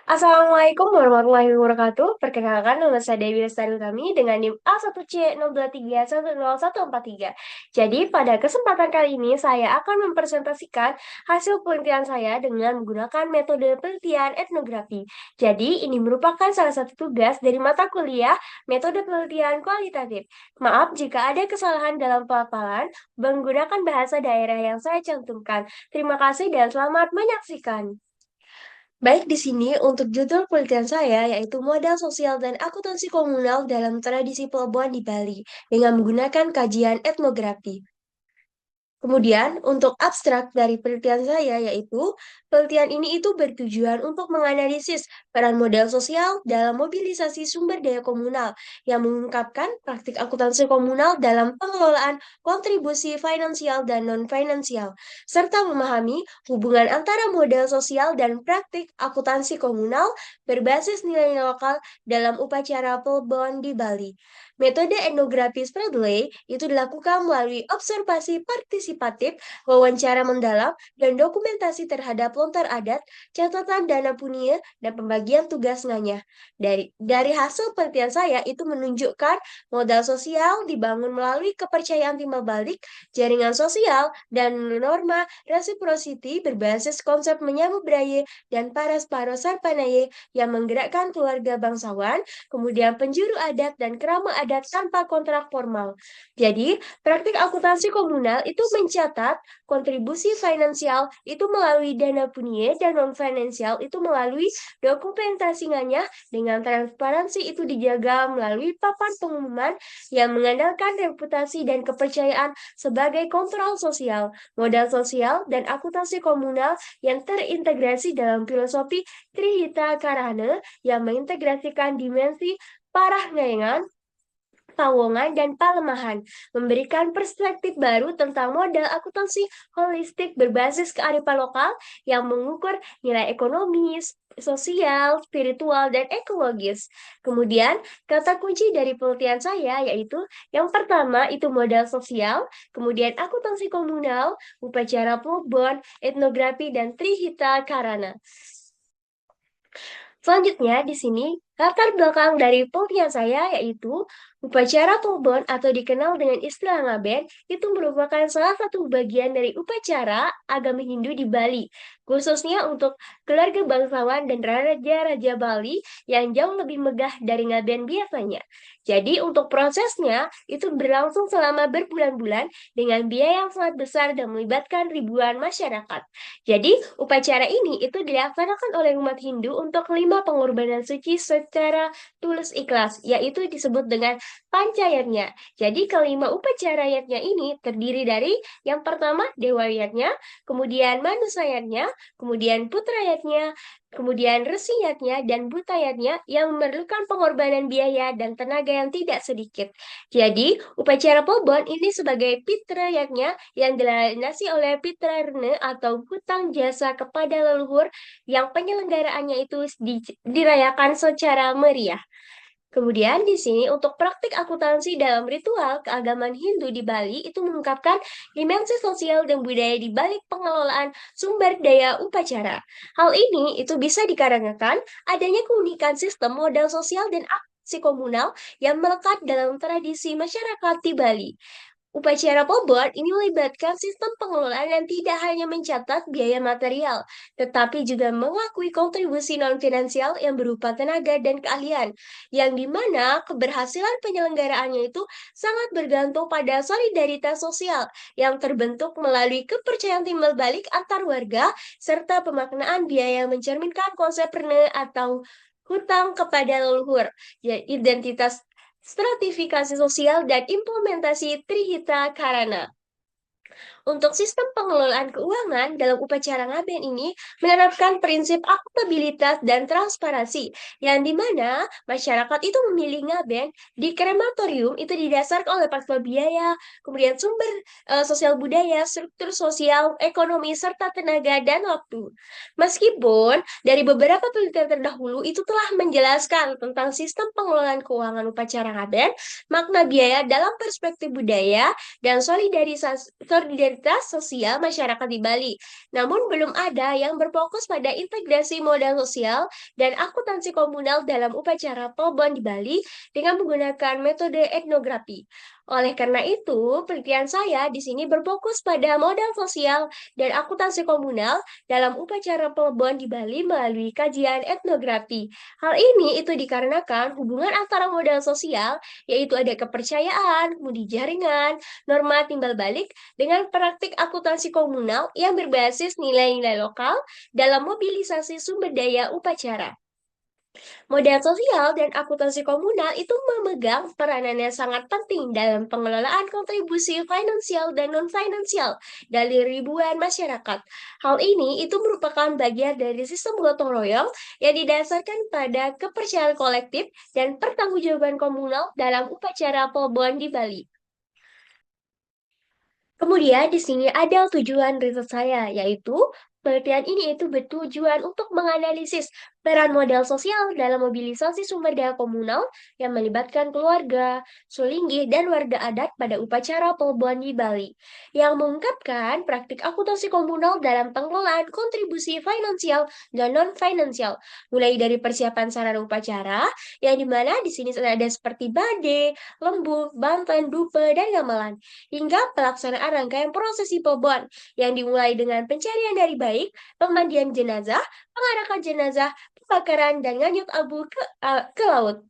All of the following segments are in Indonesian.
Assalamualaikum warahmatullahi wabarakatuh. Perkenalkan, nama saya Dewi Lestari Utami dengan NIM A1C02310143. Jadi, pada kesempatan kali ini saya akan mempresentasikan hasil penelitian saya dengan menggunakan metode penelitian etnografi. Jadi, ini merupakan salah satu tugas dari mata kuliah metode penelitian kualitatif. Maaf jika ada kesalahan dalam pelafalan menggunakan bahasa daerah yang saya cantumkan. Terima kasih dan selamat menyaksikan. Baik di sini untuk judul penelitian saya yaitu modal sosial dan akuntansi komunal dalam tradisi pelabuhan di Bali dengan menggunakan kajian etnografi. Kemudian, untuk abstrak dari penelitian saya yaitu, penelitian ini itu bertujuan untuk menganalisis peran modal sosial dalam mobilisasi sumber daya komunal yang mengungkapkan praktik akuntansi komunal dalam pengelolaan kontribusi finansial dan non-finansial, serta memahami hubungan antara modal sosial dan praktik akuntansi komunal berbasis nilai lokal dalam upacara pelabuhan di Bali. Metode etnografi Spradley itu dilakukan melalui observasi partisipatif, wawancara mendalam, dan dokumentasi terhadap lontar adat, catatan dana punia, dan pembagian tugas nganyah. Dari hasil penelitian saya itu menunjukkan modal sosial dibangun melalui kepercayaan timbal balik, jaringan sosial, dan norma reciprocity berbasis konsep menyambut budaya dan paras paros sarpanaye yang menggerakkan keluarga bangsawan, kemudian penjuru adat dan kerama adat tanpa kontrak formal. Jadi, praktik akuntansi komunal itu mencatat kontribusi finansial itu melalui dana punie dan non-finansial itu melalui dokumentasi nganyah dengan transparansi itu dijaga melalui papan pengumuman yang mengandalkan reputasi dan kepercayaan sebagai kontrol sosial, modal sosial, dan akuntansi komunal yang terintegrasi dalam filosofi Trihita Karana yang mengintegrasikan dimensi parahyangan, pawongan, dan palemahan, memberikan perspektif baru tentang modal akuntansi holistik berbasis kearifan lokal yang mengukur nilai ekonomis, sosial, spiritual, dan ekologis. Kemudian, kata kunci dari penelitian saya yaitu yang pertama itu modal sosial, kemudian akuntansi komunal, upacara plebon, etnografi, dan trihita karana. Selanjutnya, di sini latar belakang dari penelitian saya yaitu upacara Tobon atau dikenal dengan istilah ngaben itu merupakan salah satu bagian dari upacara agama Hindu di Bali, khususnya untuk keluarga bangsawan dan raja-raja Bali yang jauh lebih megah dari ngaben biasanya. Jadi untuk prosesnya itu berlangsung selama berbulan-bulan dengan biaya yang sangat besar dan melibatkan ribuan masyarakat. Jadi, upacara ini itu dilaksanakan oleh umat Hindu untuk 5 pengorbanan suci secara tulus ikhlas, yaitu disebut dengan pancayatnya. Jadi, kelima upacara yatnya ini terdiri dari yang pertama dewa yatnya, kemudian manusia yatnya, kemudian putra yatnya, kemudian resi yatnya, dan buta yatnya yang memerlukan pengorbanan biaya dan tenaga yang tidak sedikit. Jadi, upacara Pobon ini sebagai pitra yatnya yang dilandasi oleh Pitra Rene atau hutang jasa kepada leluhur yang penyelenggaraannya itu dirayakan secara meriah. Kemudian di sini untuk praktik akuntansi dalam ritual keagamaan Hindu di Bali itu mengungkapkan dimensi sosial dan budaya di balik pengelolaan sumber daya upacara. Hal ini itu bisa dikarenakan adanya keunikan sistem modal sosial dan aksi komunal yang melekat dalam tradisi masyarakat di Bali. Upacara Pobon ini melibatkan sistem pengelolaan yang tidak hanya mencatat biaya material, tetapi juga mengakui kontribusi non-finansial yang berupa tenaga dan keahlian, yang dimana keberhasilan penyelenggaraannya itu sangat bergantung pada solidaritas sosial yang terbentuk melalui kepercayaan timbal balik antar warga, serta pemaknaan biaya yang mencerminkan konsep rene atau hutang kepada leluhur, identitas stratifikasi sosial, dan implementasi Trihita Karana. Untuk sistem pengelolaan keuangan dalam upacara ngaben ini menerapkan prinsip akuntabilitas dan transparansi, yang dimana masyarakat itu memilih ngaben di krematorium itu didasarkan oleh faktor biaya, kemudian sumber sosial budaya, struktur sosial, ekonomi, serta tenaga dan waktu. Meskipun dari beberapa penelitian terdahulu itu telah menjelaskan tentang sistem pengelolaan keuangan upacara ngaben, makna biaya dalam perspektif budaya dan solidaritas realitas sosial masyarakat di Bali. Namun belum ada yang berfokus pada integrasi modal sosial dan akuntansi komunal dalam upacara Pobon di Bali dengan menggunakan metode etnografi. Oleh karena itu, penelitian saya di sini berfokus pada modal sosial dan akuntansi komunal dalam upacara Pobon di Bali melalui kajian etnografi. Hal ini itu dikarenakan hubungan antara modal sosial, yaitu ada kepercayaan, kemudian jaringan, norma timbal balik, dengan praktik akuntansi komunal yang berbasis nilai-nilai lokal dalam mobilisasi sumber daya upacara. Modal sosial dan akuntansi komunal itu memegang peranan yang sangat penting dalam pengelolaan kontribusi finansial dan non-finansial dari ribuan masyarakat. Hal ini itu merupakan bagian dari sistem gotong royong yang didasarkan pada kepercayaan kolektif dan pertanggungjawaban komunal dalam upacara Pobon di Bali. Kemudian di sini ada tujuan riset saya, yaitu penelitian ini itu bertujuan untuk menganalisis peran modal sosial dalam mobilisasi sumber daya komunal yang melibatkan keluarga, sulinggi, dan warga adat pada upacara Pobon di Bali, yang mengungkapkan praktik akuntansi komunal dalam pengelolaan kontribusi finansial dan non-finansial, mulai dari persiapan sarana upacara, yang dimana di sini ada seperti bade, lembu, banten, dupe, dan gamelan hingga pelaksanaan rangkaian prosesi Pobon yang dimulai dengan pencarian dari baik, pemandian jenazah, pengarakan jenazah, pembakaran, dan nganyut abu ke laut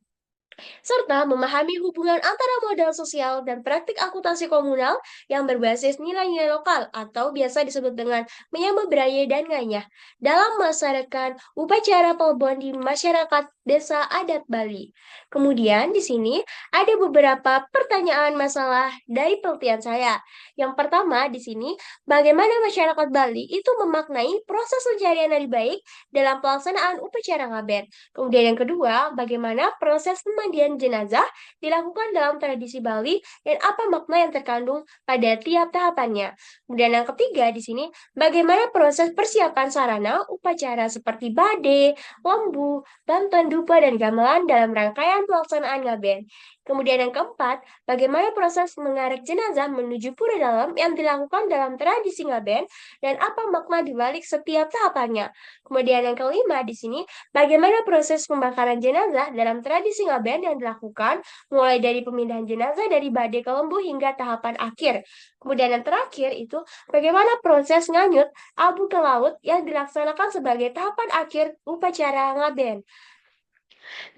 serta memahami hubungan antara modal sosial dan praktik akuntansi komunal yang berbasis nilai-nilai lokal atau biasa disebut dengan menyamba beraya dan nganyah dalam melaksanakan upacara Pobon di masyarakat desa adat Bali. Kemudian di sini ada beberapa pertanyaan masalah dari penelitian saya. Yang pertama di sini, bagaimana masyarakat Bali itu memaknai proses pencarian dari baik dalam pelaksanaan upacara ngaben. Kemudian yang kedua, bagaimana proses pemandian jenazah dilakukan dalam tradisi Bali dan apa makna yang terkandung pada tiap tahapannya. Kemudian yang ketiga di sini, bagaimana proses persiapan sarana upacara seperti bade, lembu, banten, dupa, dan gamelan dalam rangkaian pelaksanaan ngaben. Kemudian yang keempat, bagaimana proses mengarek jenazah menuju pura dalam yang dilakukan dalam tradisi ngaben dan apa makna di balik setiap tahapannya. Kemudian yang kelima di sini, bagaimana proses pembakaran jenazah dalam tradisi ngaben yang dilakukan mulai dari pemindahan jenazah dari bade ke lembu hingga tahapan akhir. Kemudian yang terakhir itu bagaimana proses nganyut abu ke laut yang dilaksanakan sebagai tahapan akhir upacara ngaben.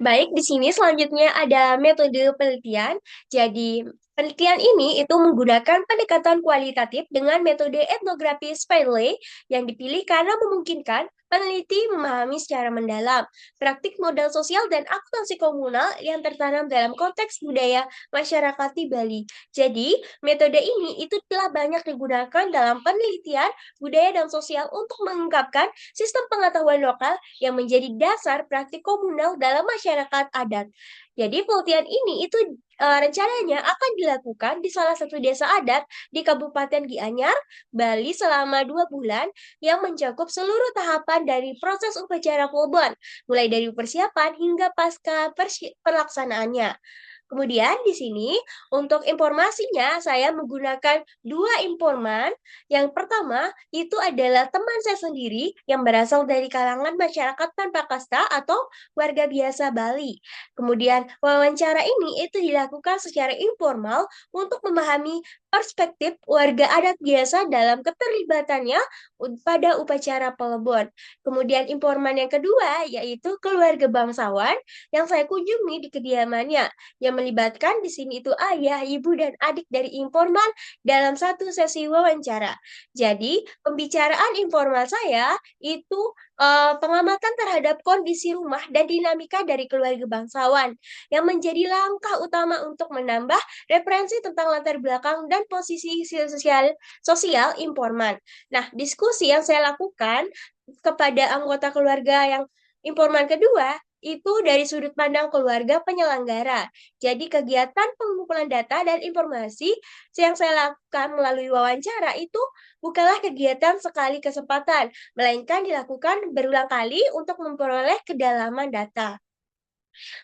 Baik, di sini selanjutnya ada metode penelitian. Jadi, penelitian ini itu menggunakan pendekatan kualitatif dengan metode etnografi Spinelli yang dipilih karena memungkinkan peneliti memahami secara mendalam praktik modal sosial dan akuntansi komunal yang tertanam dalam konteks budaya masyarakat di Bali. Jadi, metode ini itu telah banyak digunakan dalam penelitian budaya dan sosial untuk mengungkapkan sistem pengetahuan lokal yang menjadi dasar praktik komunal dalam masyarakat adat. Jadi penelitian ini itu rencananya akan dilakukan di salah satu desa adat di Kabupaten Gianyar, Bali selama 2 bulan yang mencakup seluruh tahapan dari proses upacara Pobon, mulai dari persiapan hingga pasca pelaksanaannya. Kemudian di sini untuk informasinya saya menggunakan dua informan. Yang pertama itu adalah teman saya sendiri yang berasal dari kalangan masyarakat tanpa kasta atau warga biasa Bali. Kemudian wawancara ini itu dilakukan secara informal untuk memahami perspektif warga adat biasa dalam keterlibatannya pada upacara Pelebon. Kemudian informan yang kedua yaitu keluarga bangsawan yang saya kunjungi di kediamannya yang melibatkan di sini itu ayah, ibu, dan adik dari informan dalam satu sesi wawancara. Jadi, pembicaraan informal saya itu pengamatan terhadap kondisi rumah dan dinamika dari keluarga bangsawan yang menjadi langkah utama untuk menambah referensi tentang latar belakang dan posisi sosial informan. Nah, diskusi yang saya lakukan kepada anggota keluarga yang informan kedua itu dari sudut pandang keluarga penyelenggara. Jadi kegiatan pengumpulan data dan informasi yang saya lakukan melalui wawancara itu bukanlah kegiatan sekali kesempatan, melainkan dilakukan berulang kali untuk memperoleh kedalaman data.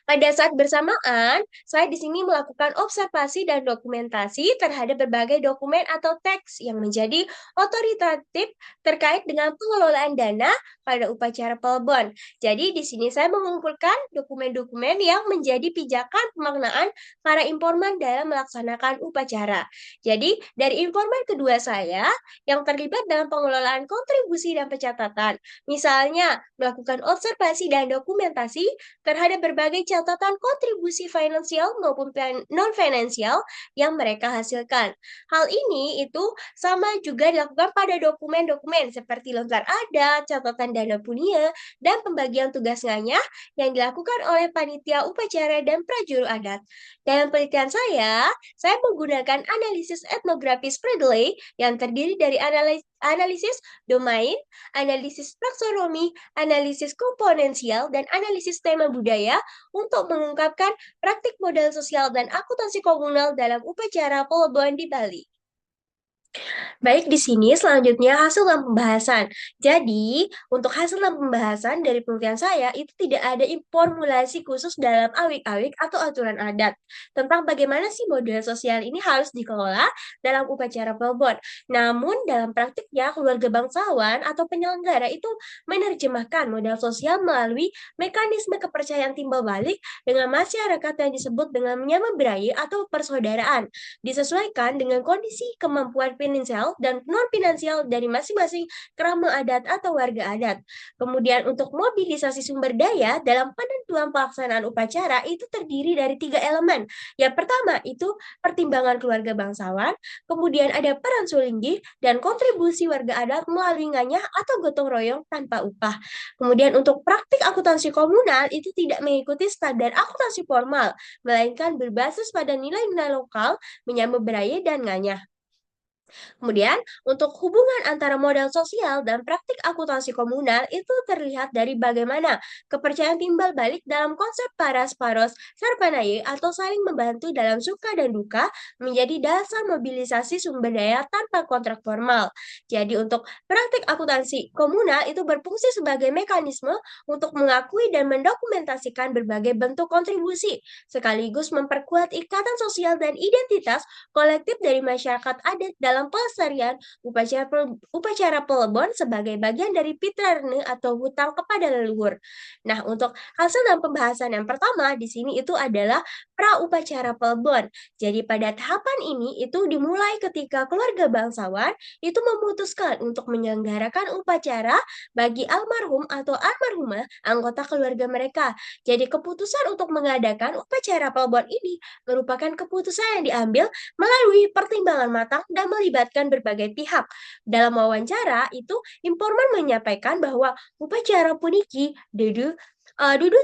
Pada saat bersamaan, saya di sini melakukan observasi dan dokumentasi terhadap berbagai dokumen atau teks yang menjadi otoritatif terkait dengan pengelolaan dana pada upacara pelebon. Jadi di sini saya mengumpulkan dokumen-dokumen yang menjadi pijakan pemaknaan para informan dalam melaksanakan upacara. Jadi dari informan kedua saya yang terlibat dalam pengelolaan kontribusi dan pencatatan, misalnya melakukan observasi dan dokumentasi terhadap berbagai catatan kontribusi finansial maupun non-finansial yang mereka hasilkan. Hal ini itu sama juga dilakukan pada dokumen-dokumen seperti lontar adat, catatan dana punia, dan pembagian tugas nganyah yang dilakukan oleh panitia upacara dan prajuru adat. Dalam penelitian saya menggunakan analisis etnografis Bradley yang terdiri dari analisis domain, analisis taksonomi, analisis komponensial, dan analisis tema budaya untuk mengungkapkan praktik modal sosial dan akuntansi komunal dalam upacara pelebon di Bali. Baik, di sini selanjutnya hasil dalam pembahasan. Jadi, untuk hasil dalam pembahasan dari penelitian saya, itu tidak ada formulasi khusus dalam awik-awik atau aturan adat tentang bagaimana sih model sosial ini harus dikelola dalam upacara pelebon. Namun, dalam praktiknya, keluarga bangsawan atau penyelenggara itu menerjemahkan modal sosial melalui mekanisme kepercayaan timbal balik dengan masyarakat yang disebut dengan menyamaberai atau persaudaraan, disesuaikan dengan kondisi kemampuan finansial dan non-finansial dari masing-masing kerama adat atau warga adat. Kemudian untuk mobilisasi sumber daya dalam penentuan pelaksanaan upacara itu terdiri dari 3 elemen. Yang pertama itu pertimbangan keluarga bangsawan, kemudian ada peran sulinggi, dan kontribusi warga adat melalui nganyah atau gotong royong tanpa upah. Kemudian untuk praktik akuntansi komunal itu tidak mengikuti standar akuntansi formal, melainkan berbasis pada nilai-nilai lokal, menyambut beraya dan nganyah. Kemudian, untuk hubungan antara modal sosial dan praktik akuntansi komunal itu terlihat dari bagaimana kepercayaan timbal balik dalam konsep paras paros sarpanaye atau saling membantu dalam suka dan duka menjadi dasar mobilisasi sumber daya tanpa kontrak formal. Jadi untuk praktik akuntansi komunal itu berfungsi sebagai mekanisme untuk mengakui dan mendokumentasikan berbagai bentuk kontribusi, sekaligus memperkuat ikatan sosial dan identitas kolektif dari masyarakat adat dalam pelestarian upacara pelebon sebagai bagian dari pitrarne atau hutang kepada leluhur. Nah, untuk hasil dalam pembahasan yang pertama di sini itu adalah pra upacara pelebon. Jadi pada tahapan ini itu dimulai ketika keluarga bangsawan itu memutuskan untuk menyelenggarakan upacara bagi almarhum atau almarhumah anggota keluarga mereka. Jadi keputusan untuk mengadakan upacara pelebon ini merupakan keputusan yang diambil melalui pertimbangan matang dan melibatkan berbagai pihak. Dalam wawancara itu, informan menyampaikan bahwa upacara puniki dudu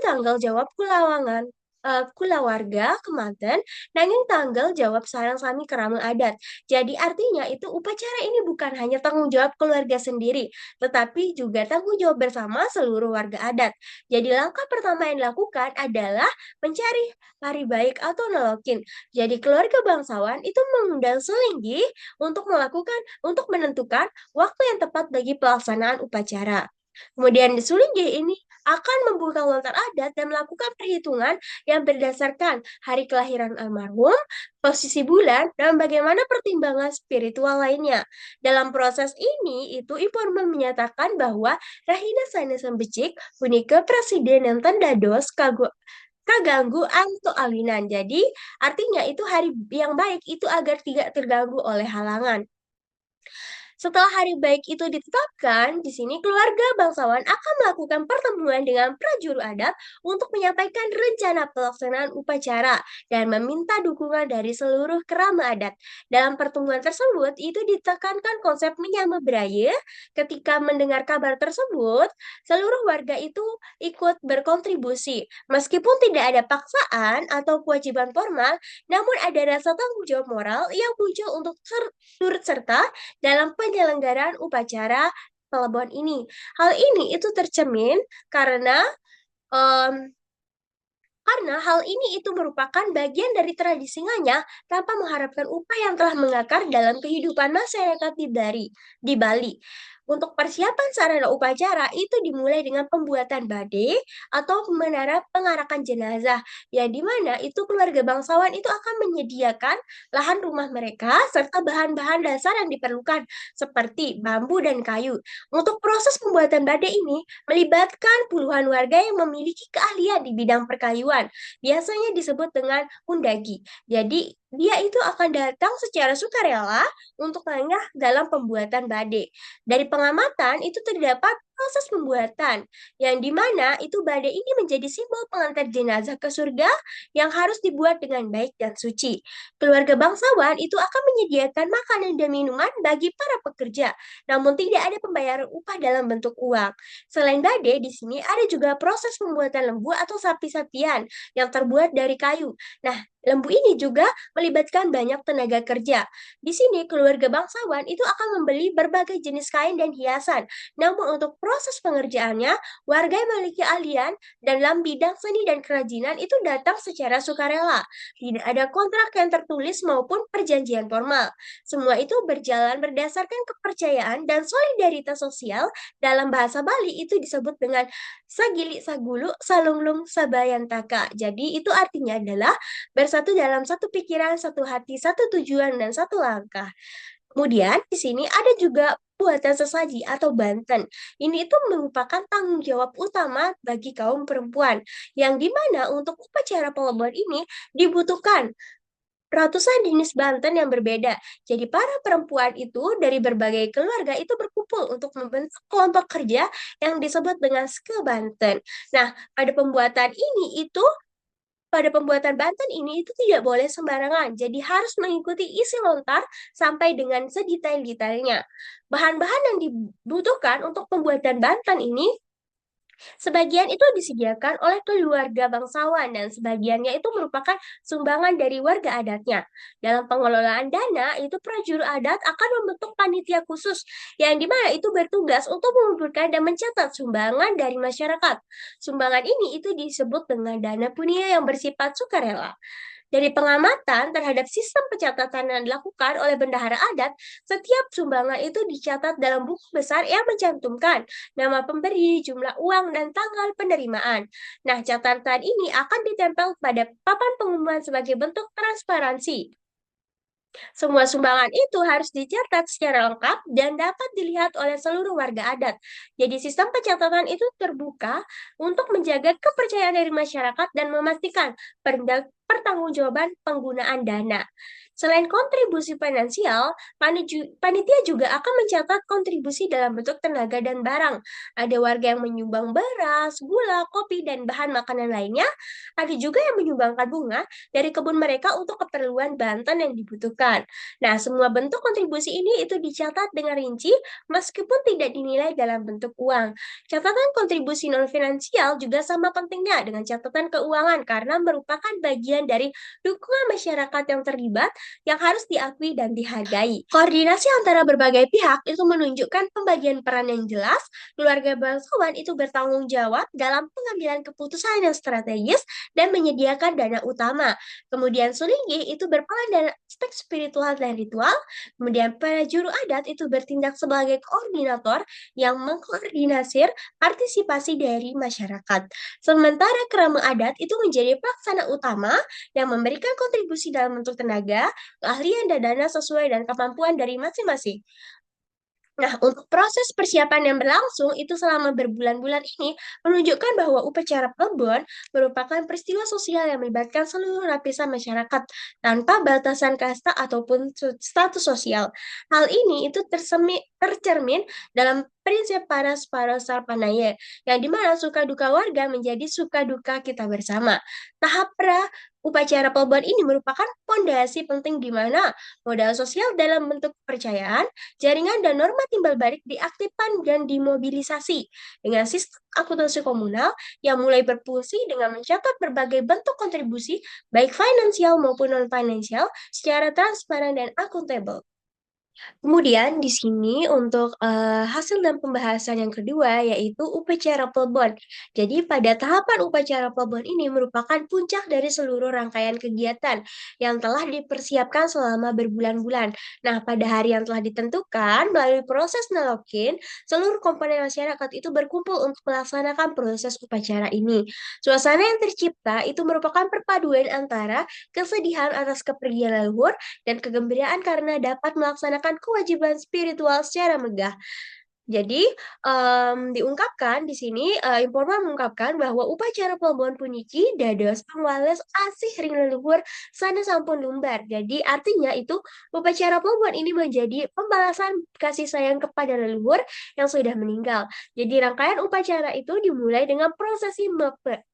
tanggal jawab kulawarga kemanten nanging tanggal jawab sarang sami kerama adat. Jadi artinya itu upacara ini bukan hanya tanggung jawab keluarga sendiri, tetapi juga tanggung jawab bersama seluruh warga adat. Jadi langkah pertama yang dilakukan adalah mencari hari baik atau nolokin. Jadi keluarga bangsawan itu mengundang selinggi untuk menentukan waktu yang tepat bagi pelaksanaan upacara. Kemudian di Sulinggi ini akan membuka lontar adat dan melakukan perhitungan yang berdasarkan hari kelahiran almarhum, posisi bulan, dan bagaimana pertimbangan spiritual lainnya. Dalam proses ini, itu informan menyatakan bahwa Rahina Sanes Becik punika presiden yang tendados kaganggu atau alinan. Jadi, artinya itu hari yang baik itu agar tidak terganggu oleh halangan. Setelah hari baik itu ditetapkan, di sini keluarga bangsawan akan melakukan pertemuan dengan prajuru adat untuk menyampaikan rencana pelaksanaan upacara dan meminta dukungan dari seluruh kerama adat. Dalam pertemuan tersebut, itu ditekankan konsep menyamaberaya. Ketika mendengar kabar tersebut, seluruh warga itu ikut berkontribusi. Meskipun tidak ada paksaan atau kewajiban formal, namun ada rasa tanggung jawab moral yang muncul untuk turut serta dalam penyelenggaraan upacara pelebon ini. Hal ini itu tercermin karena um, hal ini itu merupakan bagian dari tradisi nganyah tanpa mengharapkan upah yang telah mengakar dalam kehidupan masyarakat di Bali. Untuk persiapan sarana upacara itu dimulai dengan pembuatan bade atau menara pengarakan jenazah, yang dimana itu keluarga bangsawan itu akan menyediakan lahan rumah mereka serta bahan-bahan dasar yang diperlukan seperti bambu dan kayu. Untuk proses pembuatan bade ini melibatkan puluhan warga yang memiliki keahlian di bidang perkayuan, biasanya disebut dengan undagi. Jadi dia itu akan datang secara sukarela untuk lengah dalam pembuatan bade. Dari pengamatan itu terdapat proses pembuatan yang dimana itu badai ini menjadi simbol pengantar jenazah ke surga yang harus dibuat dengan baik dan suci. Keluarga bangsawan itu akan menyediakan makanan dan minuman bagi para pekerja, namun tidak ada pembayaran upah dalam bentuk uang. Selain badai, di sini ada juga proses pembuatan lembu atau sapi-sapian yang terbuat dari kayu. Nah, lembu ini juga melibatkan banyak tenaga kerja. Di sini, keluarga bangsawan itu akan membeli berbagai jenis kain dan hiasan. Namun untuk proses pengerjaannya, warga yang memiliki ahlian dalam bidang seni dan kerajinan itu datang secara sukarela. Tidak ada kontrak yang tertulis maupun perjanjian formal. Semua itu berjalan berdasarkan kepercayaan dan solidaritas sosial. Dalam bahasa Bali itu disebut dengan sagili sagulu salunglung sabayantaka. Jadi itu artinya adalah bersatu dalam satu pikiran, satu hati, satu tujuan, dan satu langkah. Kemudian di sini ada juga buatan sesaji atau banten. Ini itu merupakan tanggung jawab utama bagi kaum perempuan, yang dimana untuk upacara pelebon ini dibutuhkan ratusan jenis banten yang berbeda. Jadi para perempuan itu dari berbagai keluarga itu berkumpul untuk membentuk kelompok kerja yang disebut dengan ske banten. Nah, pada pembuatan banten ini itu tidak boleh sembarangan, jadi harus mengikuti isi lontar sampai dengan sedetail-detailnya. Bahan-bahan yang dibutuhkan untuk pembuatan banten ini sebagian itu disediakan oleh keluarga bangsawan dan sebagiannya itu merupakan sumbangan dari warga adatnya. Dalam pengelolaan dana, itu prajurit adat akan membentuk panitia khusus yang dimana itu bertugas untuk mengumpulkan dan mencatat sumbangan dari masyarakat. Sumbangan ini itu disebut dengan dana punia yang bersifat sukarela. Dari pengamatan terhadap sistem pencatatan yang dilakukan oleh bendahara adat, setiap sumbangan itu dicatat dalam buku besar yang mencantumkan nama pemberi, jumlah uang, dan tanggal penerimaan. Nah, catatan ini akan ditempel pada papan pengumuman sebagai bentuk transparansi. Semua sumbangan itu harus dicatat secara lengkap dan dapat dilihat oleh seluruh warga adat. Jadi sistem pencatatan itu terbuka untuk menjaga kepercayaan dari masyarakat dan memastikan pertanggungjawaban penggunaan dana. Selain kontribusi finansial, panitia juga akan mencatat kontribusi dalam bentuk tenaga dan barang. Ada warga yang menyumbang beras, gula, kopi, dan bahan makanan lainnya. Ada juga yang menyumbangkan bunga dari kebun mereka untuk keperluan bantuan yang dibutuhkan. Nah, semua bentuk kontribusi ini itu dicatat dengan rinci meskipun tidak dinilai dalam bentuk uang. Catatan kontribusi non finansial juga sama pentingnya dengan catatan keuangan karena merupakan bagian dari dukungan masyarakat yang terlibat yang harus diakui dan dihargai. Koordinasi antara berbagai pihak itu menunjukkan pembagian peran yang jelas. Keluarga bangsawan itu bertanggung jawab dalam pengambilan keputusan yang strategis dan menyediakan dana utama. Kemudian Sulinggi itu berperan dalam aspek spiritual dan ritual. Kemudian para juru adat itu bertindak sebagai koordinator yang mengkoordinasir partisipasi dari masyarakat. Sementara kerama adat itu menjadi pelaksana utama yang memberikan kontribusi dalam bentuk tenaga, keahlian, dan dana sesuai dengan kemampuan dari masing-masing. Nah, untuk proses persiapan yang berlangsung itu selama berbulan-bulan ini menunjukkan bahwa upacara Plebon merupakan peristiwa sosial yang melibatkan seluruh lapisan masyarakat tanpa batasan kasta ataupun status sosial. Hal ini itu tercermin dalam prinsip paras sarpanaya, yang dimana suka duka warga menjadi suka duka kita bersama. Tahap upacara Plebon ini merupakan fondasi penting di mana modal sosial dalam bentuk kepercayaan, jaringan dan norma timbal balik diaktifkan dan dimobilisasi dengan sistem akuntansi komunal yang mulai berfungsi dengan mencatat berbagai bentuk kontribusi baik finansial maupun non-finansial secara transparan dan akuntabel. Kemudian di sini untuk hasil dan pembahasan yang kedua yaitu upacara plebon. Jadi pada tahapan upacara plebon ini merupakan puncak dari seluruh rangkaian kegiatan yang telah dipersiapkan selama berbulan-bulan. Nah, pada hari yang telah ditentukan melalui proses nalokin, seluruh komponen masyarakat itu berkumpul untuk melaksanakan proses upacara ini. Suasana yang tercipta itu merupakan perpaduan antara kesedihan atas kepergian leluhur dan kegembiraan karena dapat melaksanakan kewajiban spiritual secara megah. Jadi, diungkapkan di sini, informan mengungkapkan bahwa upacara Pelabuhan Puniki dados pangwales asih ring leluhur sanes sampun lumbar. Jadi artinya itu upacara Pelabuhan ini menjadi pembalasan kasih sayang kepada leluhur yang sudah meninggal. Jadi rangkaian upacara itu dimulai dengan prosesi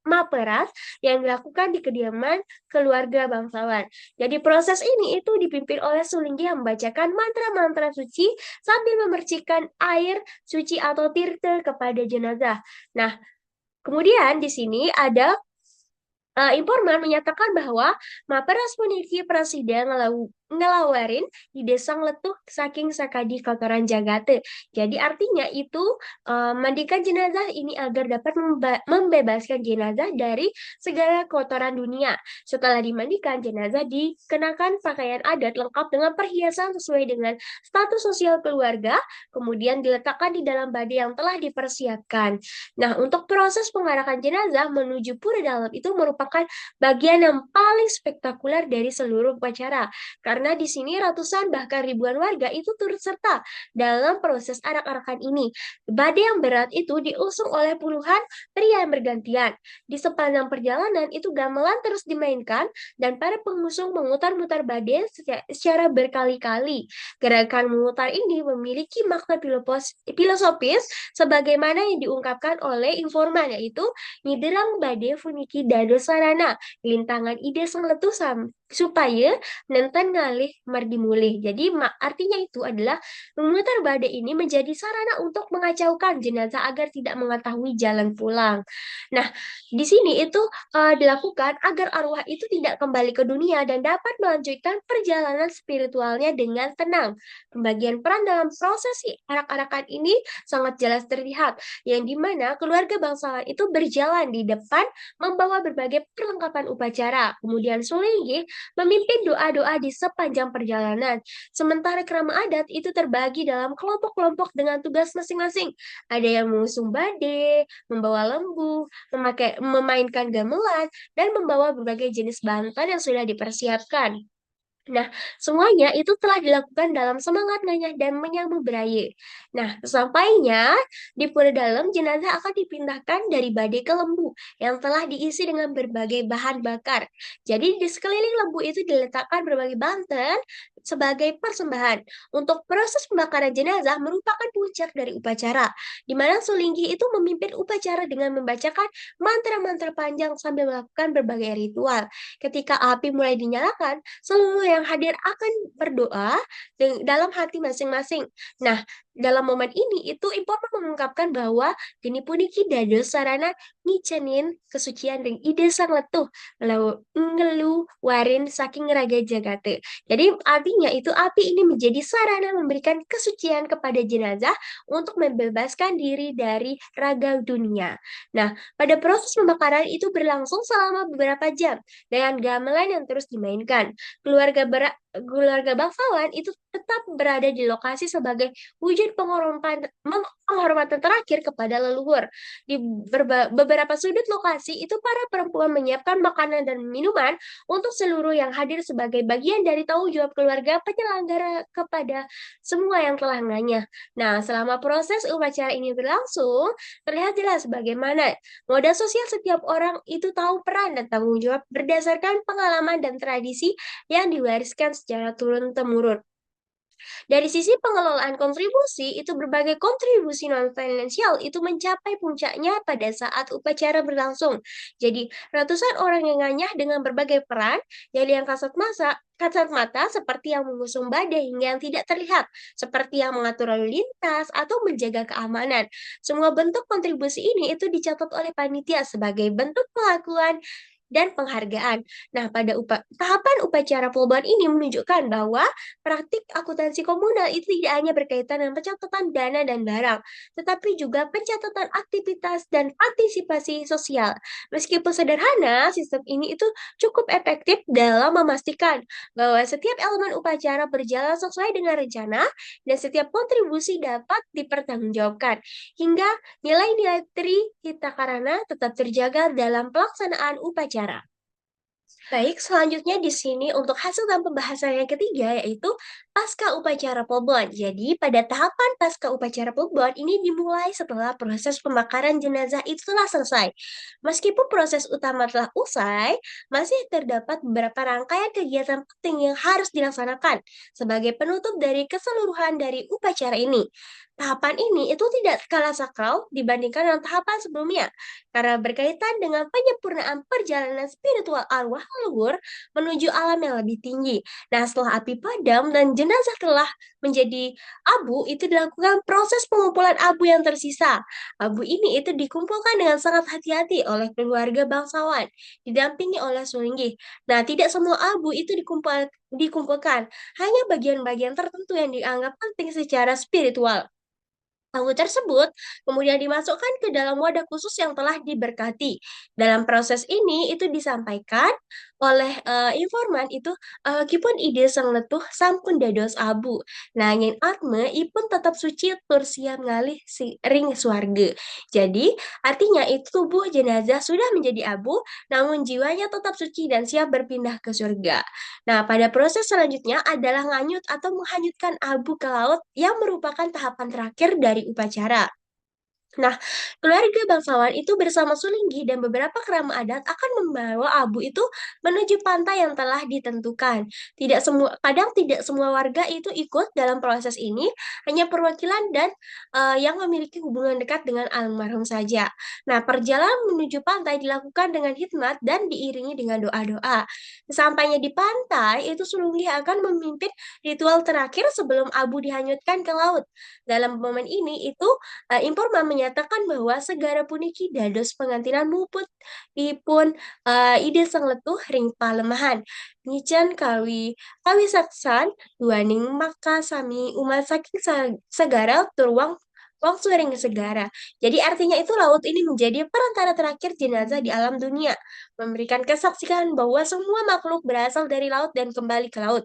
maperas yang dilakukan di kediaman keluarga bangsawan. Jadi proses ini itu dipimpin oleh Sulinggi yang membacakan mantra-mantra suci sambil memercikan air suci atau tirte kepada jenazah. Nah, kemudian di sini ada informan menyatakan bahwa Maperas puniki presiden ngelawarin di desa ngeletuh saking sakadi kotoran jagate. Jadi artinya itu mandikan jenazah ini agar dapat membebaskan jenazah dari segala kotoran dunia. Setelah dimandikan, jenazah dikenakan pakaian adat lengkap dengan perhiasan sesuai dengan status sosial keluarga, kemudian diletakkan di dalam bade yang telah dipersiapkan. Nah, untuk proses pengarakan jenazah menuju pura dalam itu merupakan bagian yang paling spektakuler dari seluruh upacara. Karena di sini ratusan bahkan ribuan warga itu turut serta dalam proses arak-arakan ini. Badai yang berat itu diusung oleh puluhan pria yang bergantian. Di sepanjang perjalanan itu gamelan terus dimainkan dan para pengusung memutar-mutar badai secara berkali-kali. Gerakan memutar ini memiliki makna filosofis sebagaimana yang diungkapkan oleh informan yaitu Nyiderang bade funiki dado sarana lintangan ide sengletu supaya nenten ngalih mardi mulih. Jadi artinya itu adalah memutar badai ini menjadi sarana untuk mengacaukan jenazah agar tidak mengetahui jalan pulang. Nah, di sini itu dilakukan agar arwah itu tidak kembali ke dunia dan dapat melanjutkan perjalanan spiritualnya dengan tenang. Pembagian peran dalam prosesi arak-arakan ini sangat jelas terlihat, yang dimana keluarga bangsawan itu berjalan di depan membawa berbagai perlengkapan upacara. Kemudian Sulinggi memimpin doa-doa di sepanjang perjalanan. Sementara kerama adat itu terbagi dalam kelompok-kelompok dengan tugas masing-masing. Ada yang mengusung bade, membawa lembu, memainkan gamelan, dan membawa berbagai jenis bantal yang sudah dipersiapkan. Nah, semuanya itu telah dilakukan dalam semangat nganyah dan menyambut beraya. Nah, sesampainya di pura dalam, jenazah akan dipindahkan dari badai ke lembu yang telah diisi dengan berbagai bahan bakar. Jadi, di sekeliling lembu itu diletakkan berbagai banten sebagai persembahan. Untuk proses pembakaran jenazah merupakan puncak dari upacara, di mana Sulinggi itu memimpin upacara dengan membacakan mantra-mantra panjang sambil melakukan berbagai ritual. Ketika api mulai dinyalakan, seluruh yang hadir akan berdoa dalam hati masing-masing. Nah, dalam momen ini itu informan mengungkapkan bahwa geni puniki dados sarana ngicenin kesucian dan ide sang letuh ngelu warin saking raga jagate. Jadi artinya itu api ini menjadi sarana memberikan kesucian kepada jenazah untuk membebaskan diri dari raga dunia. Nah, pada proses pembakaran itu berlangsung selama beberapa jam dengan gamelan yang terus dimainkan. Keluarga bangsawan itu tetap berada di lokasi sebagai wujud penghormatan terakhir kepada leluhur. Di beberapa sudut lokasi itu para perempuan menyiapkan makanan dan minuman untuk seluruh yang hadir sebagai bagian dari tanggung jawab keluarga penyelenggara kepada semua yang telah nganyah. Nah, selama proses upacara ini berlangsung, terlihat jelas bagaimana modal sosial setiap orang itu tahu peran dan tanggung jawab berdasarkan pengalaman dan tradisi yang diwariskan secara turun-temurun. Dari sisi pengelolaan kontribusi, itu berbagai kontribusi non-finansial itu mencapai puncaknya pada saat upacara berlangsung. Jadi, ratusan orang yang nganyah dengan berbagai peran yang kasat mata seperti yang mengusung badai hingga yang tidak terlihat, seperti yang mengatur lalu lintas atau menjaga keamanan. Semua bentuk kontribusi ini itu dicatat oleh panitia sebagai bentuk pengakuan dan penghargaan. Nah, pada tahapan upacara perubahan ini menunjukkan bahwa praktik akuntansi komunal itu tidak hanya berkaitan dengan pencatatan dana dan barang, tetapi juga pencatatan aktivitas dan partisipasi sosial. Meskipun sederhana, sistem ini itu cukup efektif dalam memastikan bahwa setiap elemen upacara berjalan sesuai dengan rencana dan setiap kontribusi dapat dipertanggungjawabkan, hingga nilai-nilai Trihita Karana tetap terjaga dalam pelaksanaan upacara. Baik, selanjutnya di sini untuk hasil dan pembahasan yang ketiga yaitu pasca upacara Plebon. Jadi, pada tahapan pasca upacara Plebon ini dimulai setelah proses pembakaran jenazah itu telah selesai. Meskipun proses utama telah usai, masih terdapat beberapa rangkaian kegiatan penting yang harus dilaksanakan sebagai penutup dari keseluruhan dari upacara ini. Tahapan ini itu tidak kalah sakral dibandingkan dengan tahapan sebelumnya karena berkaitan dengan penyempurnaan perjalanan spiritual arwah leluhur menuju alam yang lebih tinggi. Nah, setelah api padam dan jenazah telah menjadi abu, itu dilakukan proses pengumpulan abu yang tersisa. Abu ini itu dikumpulkan dengan sangat hati-hati oleh keluarga bangsawan, didampingi oleh Sulinggih. Nah, tidak semua abu itu dikumpulkan, hanya bagian-bagian tertentu yang dianggap penting secara spiritual. Abu tersebut kemudian dimasukkan ke dalam wadah khusus yang telah diberkati. Dalam proses ini itu disampaikan oleh informan itu kipun ide sang letuh sampun dados abu. Nanging atme ipun tetap suci tur siap ngalih si ring swarga. Jadi artinya itu tubuh jenazah sudah menjadi abu, namun jiwanya tetap suci dan siap berpindah ke surga. Nah, pada proses selanjutnya adalah nganyut atau menghanyutkan abu ke laut yang merupakan tahapan terakhir dari upacara. Nah, keluarga bangsawan itu bersama Sulinggi dan beberapa keramat adat akan membawa abu itu menuju pantai yang telah ditentukan. Kadang tidak semua warga itu ikut dalam proses ini, hanya perwakilan dan yang memiliki hubungan dekat dengan almarhum saja. Nah, perjalanan menuju pantai dilakukan dengan hikmat dan diiringi dengan doa-doa. Sesampainya di pantai, itu Sulinggi akan memimpin ritual terakhir sebelum abu dihanyutkan ke laut. Dalam momen ini itu Informan menyatakan bahwa segara puniki dados pengantinan muput ipun ide sang letuh ring palemahan. Ngican kawi saksan duaning maka sami umat saking segara turwang wang suring segara. Jadi artinya itu laut ini menjadi perantara terakhir jenazah di alam dunia, memberikan kesaksian bahwa semua makhluk berasal dari laut dan kembali ke laut.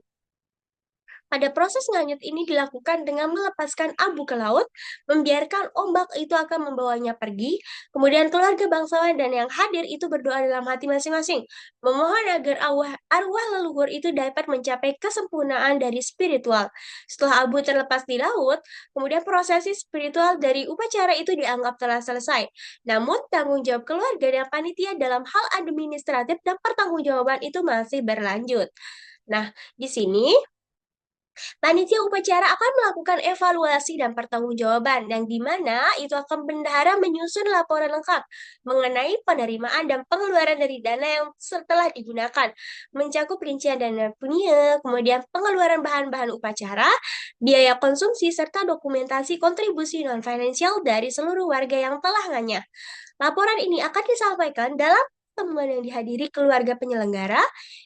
Pada proses nganyut ini dilakukan dengan melepaskan abu ke laut, membiarkan ombak itu akan membawanya pergi, kemudian keluarga bangsawan dan yang hadir itu berdoa dalam hati masing-masing, memohon agar arwah leluhur itu dapat mencapai kesempurnaan dari spiritual. Setelah abu terlepas di laut, kemudian prosesi spiritual dari upacara itu dianggap telah selesai. Namun, tanggung jawab keluarga dan panitia dalam hal administratif dan pertanggungjawaban itu masih berlanjut. Nah, di sini panitia upacara akan melakukan evaluasi dan pertanggungjawaban, yang di mana itu akan bendahara menyusun laporan lengkap mengenai penerimaan dan pengeluaran dari dana yang setelah digunakan, mencakup rincian dana punya, kemudian pengeluaran bahan-bahan upacara, biaya konsumsi, serta dokumentasi kontribusi non-finansial dari seluruh warga yang telah nganyah. Laporan ini akan disampaikan dalam pertemuan yang dihadiri keluarga penyelenggara,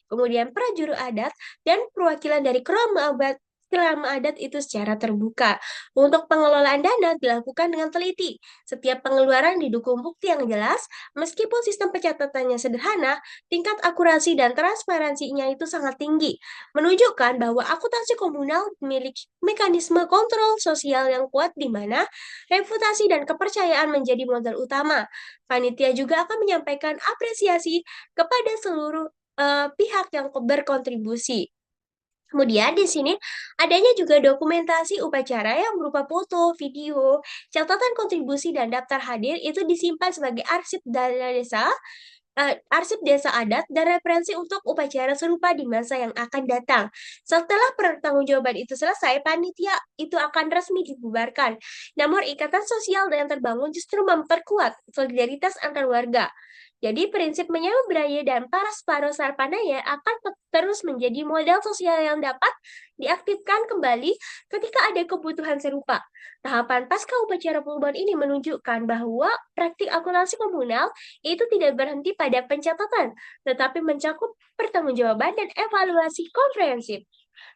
kemudian prajuru adat, dan perwakilan dari kerama adat itu secara terbuka. Untuk pengelolaan dana dilakukan dengan teliti. Setiap pengeluaran didukung bukti yang jelas, meskipun sistem pencatatannya sederhana, tingkat akurasi dan transparansinya itu sangat tinggi, menunjukkan bahwa akuntansi komunal memiliki mekanisme kontrol sosial yang kuat di mana reputasi dan kepercayaan menjadi modal utama. Panitia juga akan menyampaikan apresiasi kepada seluruh pihak yang berkontribusi. Kemudian di sini adanya juga dokumentasi upacara yang berupa foto, video, catatan kontribusi dan daftar hadir itu disimpan sebagai arsip desa adat dan referensi untuk upacara serupa di masa yang akan datang. Setelah pertanggungjawaban itu selesai, panitia itu akan resmi dibubarkan. Namun ikatan sosial yang terbangun justru memperkuat solidaritas antar warga. Jadi prinsip menyambut budaya dan Parasparo Sarpanaya akan terus menjadi modal sosial yang dapat diaktifkan kembali ketika ada kebutuhan serupa. Tahapan pasca upacara perubahan ini menunjukkan bahwa praktik akuntansi komunal itu tidak berhenti pada pencatatan, tetapi mencakup pertanggungjawaban dan evaluasi komprehensif.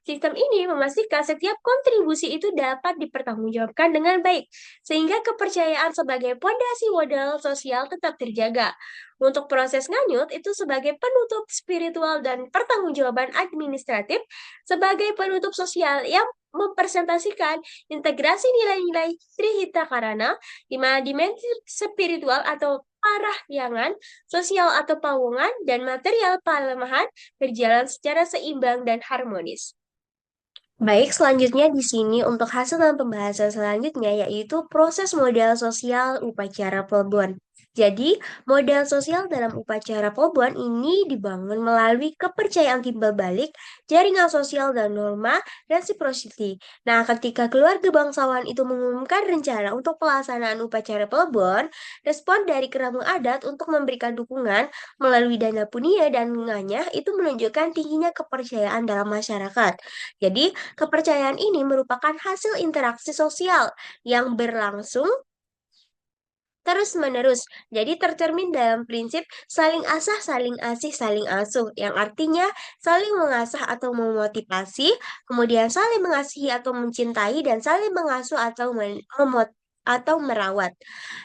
Sistem ini memastikan setiap kontribusi itu dapat dipertanggungjawabkan dengan baik, sehingga kepercayaan sebagai pondasi modal sosial tetap terjaga. Untuk proses nganyut itu sebagai penutup spiritual dan pertanggungjawaban administratif sebagai penutup sosial yang mempresentasikan integrasi nilai-nilai Trihita Karana di mana dimensi spiritual atau parahyangan, sosial atau pawongan, dan material palemahan berjalan secara seimbang dan harmonis. Baik, selanjutnya di sini untuk hasil dan pembahasan selanjutnya yaitu proses modal sosial upacara pelebuhan. Jadi, modal sosial dalam upacara pelebuhan ini dibangun melalui kepercayaan timbal balik, jaringan sosial dan norma reciprocity. Nah, ketika keluarga bangsawan itu mengumumkan rencana untuk pelaksanaan upacara pelebuhan, respon dari keramu adat untuk memberikan dukungan melalui dana punia dan nganyah itu menunjukkan tingginya kepercayaan dalam masyarakat. Jadi, kepercayaan ini merupakan hasil interaksi sosial yang berlangsung terus-menerus. Jadi tercermin dalam prinsip saling asah, saling asih, saling asuh, yang artinya saling mengasah atau memotivasi, kemudian saling mengasihi atau mencintai, dan saling mengasuh atau atau merawat.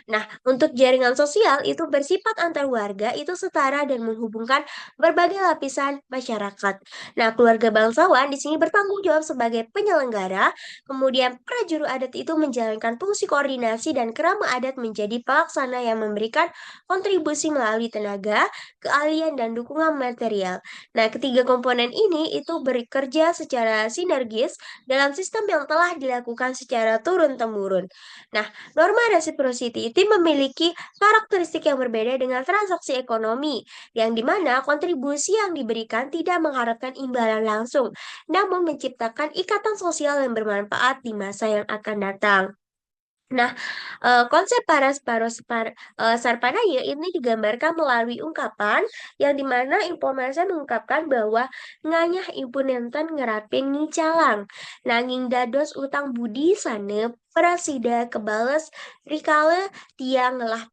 Nah, untuk jaringan sosial itu bersifat antar warga itu setara dan menghubungkan berbagai lapisan masyarakat. Nah, keluarga bangsawan di sini bertanggung jawab sebagai penyelenggara, kemudian prajuru adat itu menjalankan fungsi koordinasi dan kerama adat menjadi pelaksana yang memberikan kontribusi melalui tenaga, keahlian, dan dukungan material. Nah, ketiga komponen ini itu bekerja secara sinergis dalam sistem yang telah dilakukan secara turun-temurun. Nah, norma reciprocity itu memiliki karakteristik yang berbeda dengan transaksi ekonomi, yang dimana kontribusi yang diberikan tidak mengharapkan imbalan langsung, namun menciptakan ikatan sosial yang bermanfaat di masa yang akan datang. Nah, konsep Sarpanaya ini digambarkan melalui ungkapan yang dimana informasi mengungkapkan bahwa nganyah impunenten ngerapin ngicalang. Nanging dados utang budi sane prasida kebales rikale tiang ngelah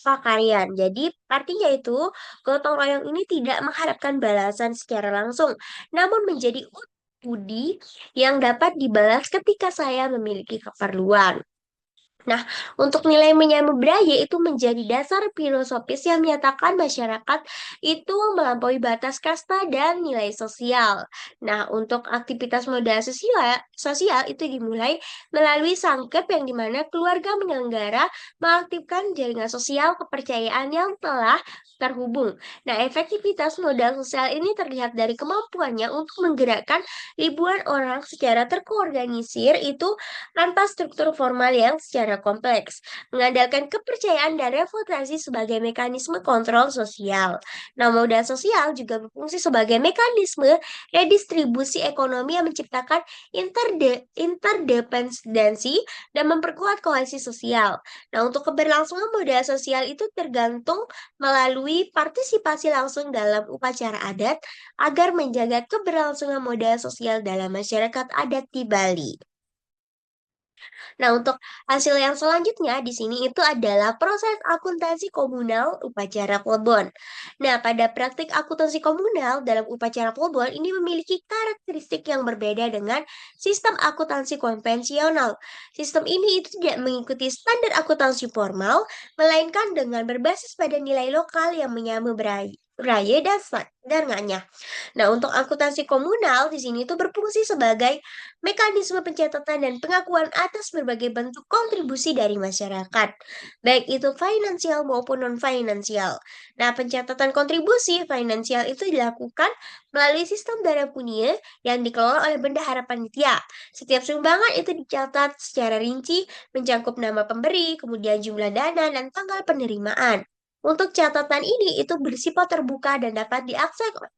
pakaryan. Jadi artinya itu gotong royong ini tidak mengharapkan balasan secara langsung, namun menjadi budi yang dapat dibalas ketika saya memiliki keperluan. Nah, untuk nilai menyambut budaya itu menjadi dasar filosofis yang menyatakan masyarakat itu melampaui batas kasta dan nilai sosial. Nah, untuk aktivitas modal sosial itu dimulai melalui sangkep yang dimana keluarga menyelenggara mengaktifkan jaringan sosial kepercayaan yang telah terhubung. Nah, efektivitas modal sosial ini terlihat dari kemampuannya untuk menggerakkan ribuan orang secara terkoorganisir itu tanpa struktur formal yang secara kompleks, mengandalkan kepercayaan dan reputasi sebagai mekanisme kontrol sosial. Nah, modal sosial juga berfungsi sebagai mekanisme redistribusi ekonomi yang menciptakan interdependensi dan memperkuat kohesi sosial. Nah, untuk keberlangsungan modal sosial itu tergantung melalui partisipasi langsung dalam upacara adat agar menjaga keberlangsungan modal sosial dalam masyarakat adat di Bali. Nah, untuk hasil yang selanjutnya di sini itu adalah proses akuntansi komunal upacara plebon. Nah, pada praktik akuntansi komunal dalam upacara plebon ini memiliki karakteristik yang berbeda dengan sistem akuntansi konvensional. Sistem ini itu tidak mengikuti standar akuntansi formal, melainkan dengan berbasis pada nilai lokal yang menyambut Raya dan nganyah. Nah, untuk akuntansi komunal di sini itu berfungsi sebagai mekanisme pencatatan dan pengakuan atas berbagai bentuk kontribusi dari masyarakat, baik itu finansial maupun non-finansial. Nah, pencatatan kontribusi finansial itu dilakukan melalui sistem dana punia yang dikelola oleh Bendahara Panitia. Setiap sumbangan itu dicatat secara rinci, mencakup nama pemberi, kemudian jumlah dana, dan tanggal penerimaan. Untuk catatan ini itu bersifat terbuka dan dapat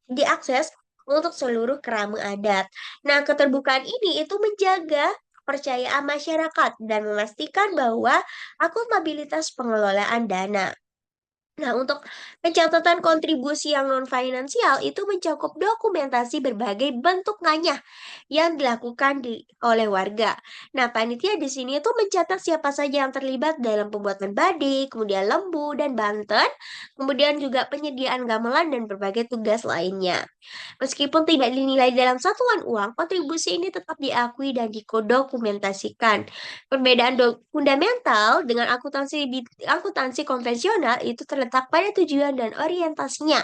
diakses untuk seluruh keramu adat. Nah, keterbukaan ini itu menjaga kepercayaan masyarakat dan memastikan bahwa akuntabilitas pengelolaan dana. Nah, untuk pencatatan kontribusi yang non-finansial itu mencakup dokumentasi berbagai bentuk nganyah yang dilakukan oleh warga. Nah, panitia di sini itu mencatat siapa saja yang terlibat dalam pembuatan badik, kemudian lembu dan banten, kemudian juga penyediaan gamelan dan berbagai tugas lainnya. Meskipun tidak dinilai dalam satuan uang, kontribusi ini tetap diakui dan didokumentasikan. Perbedaan fundamental dengan akuntansi konvensional itu terletak pada tujuan dan orientasinya.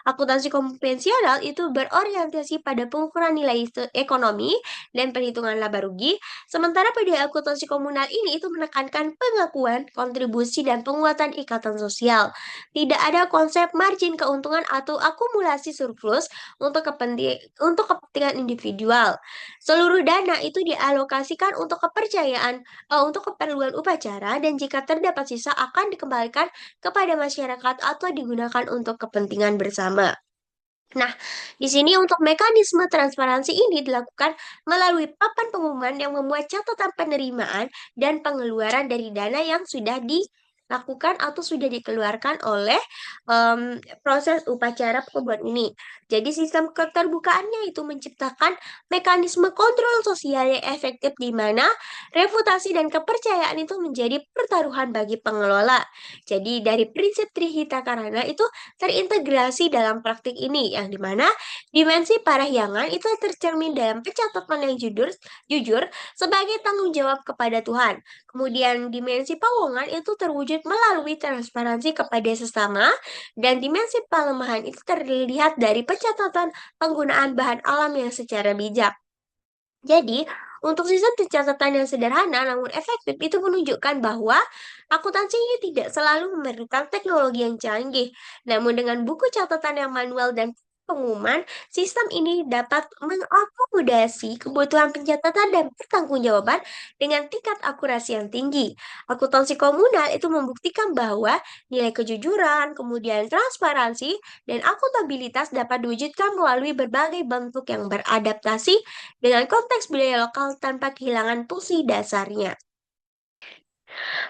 Akuntansi konvensional itu berorientasi pada pengukuran nilai ekonomi dan perhitungan laba rugi, sementara pada akuntansi komunal ini itu menekankan pengakuan, kontribusi, dan penguatan ikatan sosial. Tidak ada konsep margin keuntungan atau akumulasi surplus untuk kepentingan individual. Seluruh dana itu dialokasikan untuk keperluan upacara dan jika terdapat sisa akan dikembalikan kepada masyarakat atau digunakan untuk kepentingan bersama. Nah, di sini untuk mekanisme transparansi ini dilakukan melalui papan pengumuman yang memuat catatan penerimaan dan pengeluaran dari dana yang sudah dilakukan atau sudah dikeluarkan oleh proses upacara pembuat ini. Jadi sistem keterbukaannya itu menciptakan mekanisme kontrol sosial yang efektif di mana reputasi dan kepercayaan itu menjadi pertaruhan bagi pengelola. Jadi dari prinsip Trihita Karana itu terintegrasi dalam praktik ini, yang dimana dimensi parahyangan itu tercermin dalam pencatatan yang jujur sebagai tanggung jawab kepada Tuhan. Kemudian dimensi pawongan itu terwujud melalui transparansi kepada sesama, dan dimensi pelemahan itu terlihat dari pencatatan penggunaan bahan alam yang secara bijak. Jadi, untuk sistem pencatatan yang sederhana namun efektif itu menunjukkan bahwa akuntansi ini tidak selalu memerlukan teknologi yang canggih. Namun dengan buku catatan yang manual dan pengumuman, sistem ini dapat mengakomodasi kebutuhan pencatatan dan pertanggungjawaban dengan tingkat akurasi yang tinggi. Akuntansi komunal itu membuktikan bahwa nilai kejujuran, kemudian transparansi, dan akuntabilitas dapat diwujudkan melalui berbagai bentuk yang beradaptasi dengan konteks budaya lokal tanpa kehilangan fungsi dasarnya.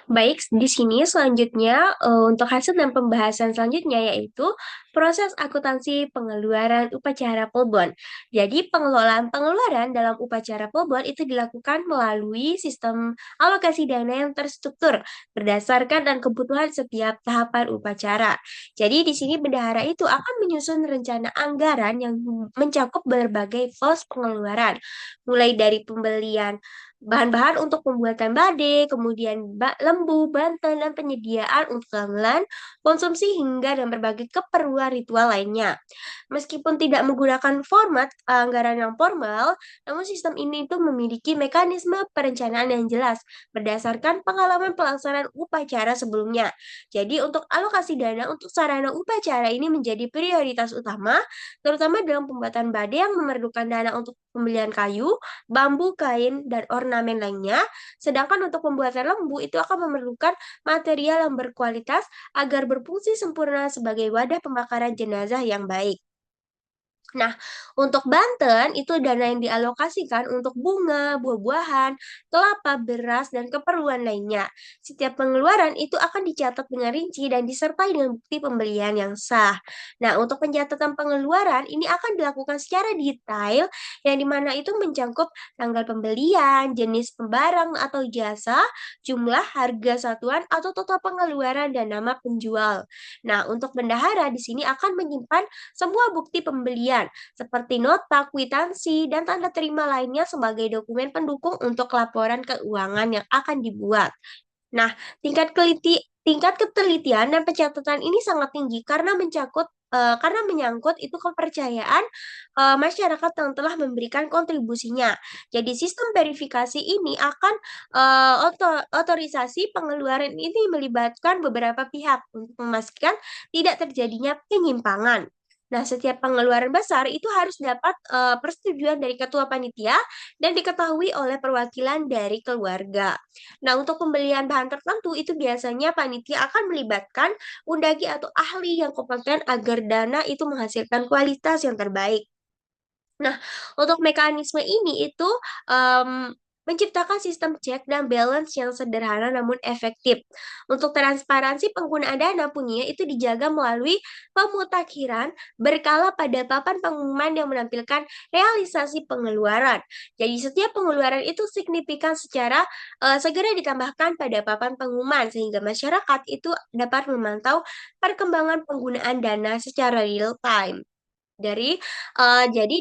Baik, di sini selanjutnya untuk hasil dan pembahasan selanjutnya yaitu proses akuntansi pengeluaran upacara Polbon. Jadi pengelolaan pengeluaran dalam upacara Polbon itu dilakukan melalui sistem alokasi dana yang terstruktur berdasarkan dan kebutuhan setiap tahapan upacara. Jadi di sini bendahara itu akan menyusun rencana anggaran yang mencakup berbagai pos pengeluaran, mulai dari pembelian bahan-bahan untuk pembuatan badai, kemudian lembu, banten, dan penyediaan untuk gamelan, konsumsi hingga dan berbagai keperluan ritual lainnya. Meskipun tidak menggunakan format anggaran yang formal, namun sistem ini itu memiliki mekanisme perencanaan yang jelas berdasarkan pengalaman pelaksanaan upacara sebelumnya. Jadi untuk alokasi dana untuk sarana upacara ini menjadi prioritas utama, terutama dalam pembuatan badai yang memerlukan dana untuk pembelian kayu, bambu, kain, dan ornamen lainnya. Sedangkan untuk pembuatan lembu itu akan memerlukan material yang berkualitas agar berfungsi sempurna sebagai wadah pembakaran jenazah yang baik. Nah, untuk Banten itu dana yang dialokasikan untuk bunga, buah-buahan, kelapa, beras, dan keperluan lainnya. Setiap pengeluaran itu akan dicatat dengan rinci dan disertai dengan bukti pembelian yang sah. Nah, untuk pencatatan pengeluaran ini akan dilakukan secara detail yang dimana itu mencangkup tanggal pembelian, jenis barang atau jasa, jumlah harga satuan atau total pengeluaran dan nama penjual. Nah, untuk bendahara di sini akan menyimpan semua bukti pembelian seperti nota, kwitansi, dan tanda terima lainnya sebagai dokumen pendukung untuk laporan keuangan yang akan dibuat. Nah, tingkat ketelitian dan pencatatan ini sangat tinggi karena menyangkut itu kepercayaan masyarakat yang telah memberikan kontribusinya. Jadi sistem verifikasi ini akan otorisasi pengeluaran ini melibatkan beberapa pihak untuk memastikan tidak terjadinya penyimpangan. Nah, setiap pengeluaran besar itu harus dapat persetujuan dari ketua panitia dan diketahui oleh perwakilan dari keluarga. Nah, untuk pembelian bahan tertentu itu biasanya panitia akan melibatkan undagi atau ahli yang kompeten agar dana itu menghasilkan kualitas yang terbaik. Nah, untuk mekanisme ini itu menciptakan sistem cek dan balance yang sederhana namun efektif. Untuk transparansi penggunaan dana punya itu dijaga melalui pemutakhiran berkala pada papan pengumuman yang menampilkan realisasi pengeluaran. Jadi setiap pengeluaran itu signifikan secara segera ditambahkan pada papan pengumuman sehingga masyarakat itu dapat memantau perkembangan penggunaan dana secara real time. Jadi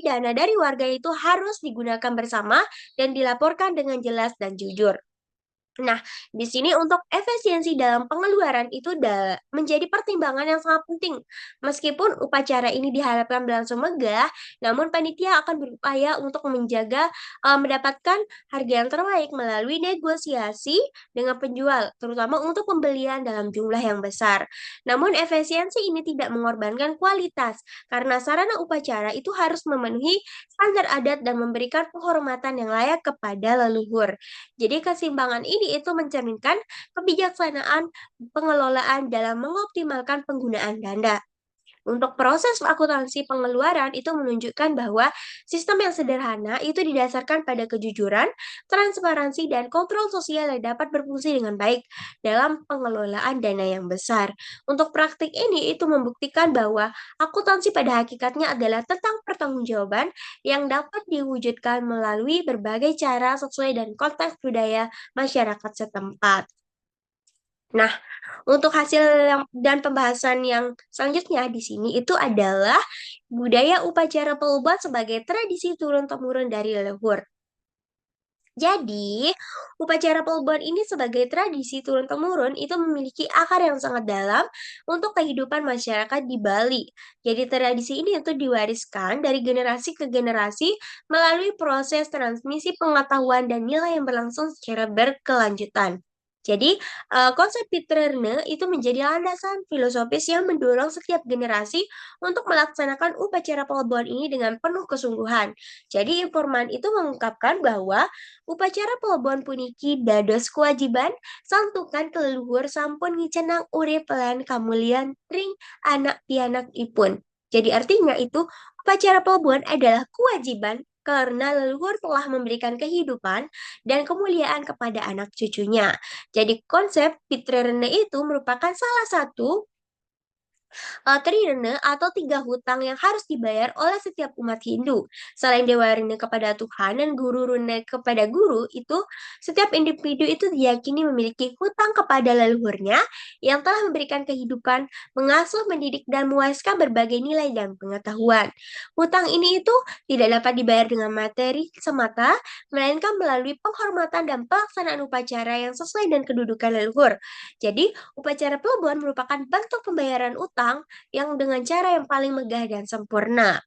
dana dari warga itu harus digunakan bersama dan dilaporkan dengan jelas dan jujur. Nah, di sini untuk efisiensi dalam pengeluaran itu menjadi pertimbangan yang sangat penting. Meskipun upacara ini diharapkan berlangsung megah, namun panitia akan berupaya untuk mendapatkan harga yang terbaik melalui negosiasi dengan penjual, terutama untuk pembelian dalam jumlah yang besar. Namun efisiensi ini tidak mengorbankan kualitas, karena sarana upacara itu harus memenuhi standar adat dan memberikan penghormatan yang layak kepada leluhur. Jadi keseimbangan ini itu mencerminkan kebijaksanaan pengelolaan dalam mengoptimalkan penggunaan dana. Untuk proses akuntansi pengeluaran itu menunjukkan bahwa sistem yang sederhana itu didasarkan pada kejujuran, transparansi, dan kontrol sosial yang dapat berfungsi dengan baik dalam pengelolaan dana yang besar. Untuk praktik ini itu membuktikan bahwa akuntansi pada hakikatnya adalah tentang pertanggungjawaban yang dapat diwujudkan melalui berbagai cara sesuai dan konteks budaya masyarakat setempat. Nah, untuk hasil dan pembahasan yang selanjutnya di sini itu adalah budaya upacara perubahan sebagai tradisi turun-temurun dari leluhur. Jadi, upacara perubahan ini sebagai tradisi turun-temurun itu memiliki akar yang sangat dalam untuk kehidupan masyarakat di Bali. Jadi, tradisi ini itu diwariskan dari generasi ke generasi melalui proses transmisi pengetahuan dan nilai yang berlangsung secara berkelanjutan. Jadi, konsep Pitrerne itu menjadi landasan filosofis yang mendorong setiap generasi untuk melaksanakan upacara pelebuhan ini dengan penuh kesungguhan. Jadi, informan itu mengungkapkan bahwa upacara pelebuhan puniki dados kewajiban santukan leluhur sampun ngicenang urip lan kamulian ring anak pianak ipun. Jadi artinya itu upacara pelebuhan adalah kewajiban karena leluhur telah memberikan kehidupan dan kemuliaan kepada anak cucunya. Jadi konsep Pitrarene itu merupakan salah satu trirene atau 3 hutang yang harus dibayar oleh setiap umat Hindu. Selain Dewa Rene kepada Tuhan dan Guru Rene kepada guru, itu setiap individu itu diyakini memiliki hutang kepada leluhurnya yang telah memberikan kehidupan, mengasuh, mendidik, dan mewariskan berbagai nilai dan pengetahuan. Hutang ini itu tidak dapat dibayar dengan materi semata, melainkan melalui penghormatan dan pelaksanaan upacara yang sesuai dengan kedudukan leluhur. Jadi, upacara pelebuhan merupakan bentuk pembayaran utang yang dengan cara yang paling megah dan sempurna.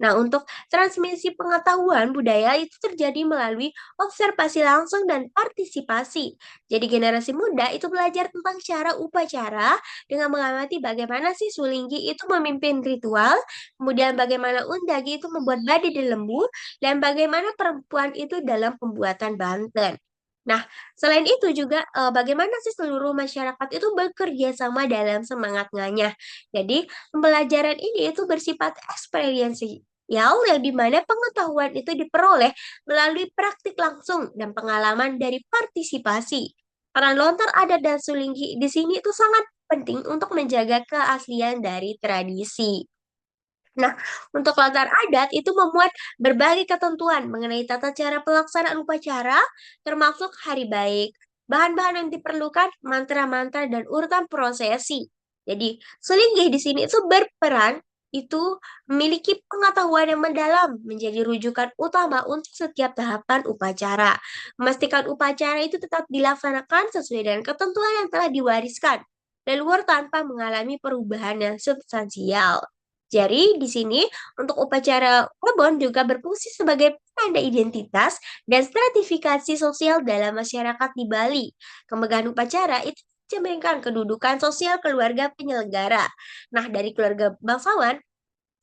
Nah, untuk transmisi pengetahuan budaya itu terjadi melalui observasi langsung dan partisipasi. Jadi generasi muda itu belajar tentang cara upacara dengan mengamati bagaimana si Sulinggi itu memimpin ritual, kemudian bagaimana Undagi itu membuat badik di lembu, dan bagaimana perempuan itu dalam pembuatan banten. Nah, selain itu juga bagaimana sih seluruh masyarakat itu bekerja sama dalam semangat nganyah. Jadi, pembelajaran ini itu bersifat eksperiensial yang dimana pengetahuan itu diperoleh melalui praktik langsung dan pengalaman dari partisipasi. Peran lontar adat dan sulinggi di sini itu sangat penting untuk menjaga keaslian dari tradisi. Nah, untuk latar adat itu memuat berbagai ketentuan mengenai tata cara pelaksanaan upacara, termasuk hari baik, bahan-bahan yang diperlukan, mantra-mantra, dan urutan prosesi. Jadi, Selinggih di sini itu berperan itu memiliki pengetahuan yang mendalam, menjadi rujukan utama untuk setiap tahapan upacara. Memastikan upacara itu tetap dilaksanakan sesuai dengan ketentuan yang telah diwariskan, leluhur tanpa mengalami perubahan yang substansial. Jadi di sini untuk upacara Kebon juga berfungsi sebagai tanda identitas dan stratifikasi sosial dalam masyarakat di Bali. Kemegahan upacara itu mencerminkan kedudukan sosial keluarga penyelenggara. Nah, dari keluarga bangsawan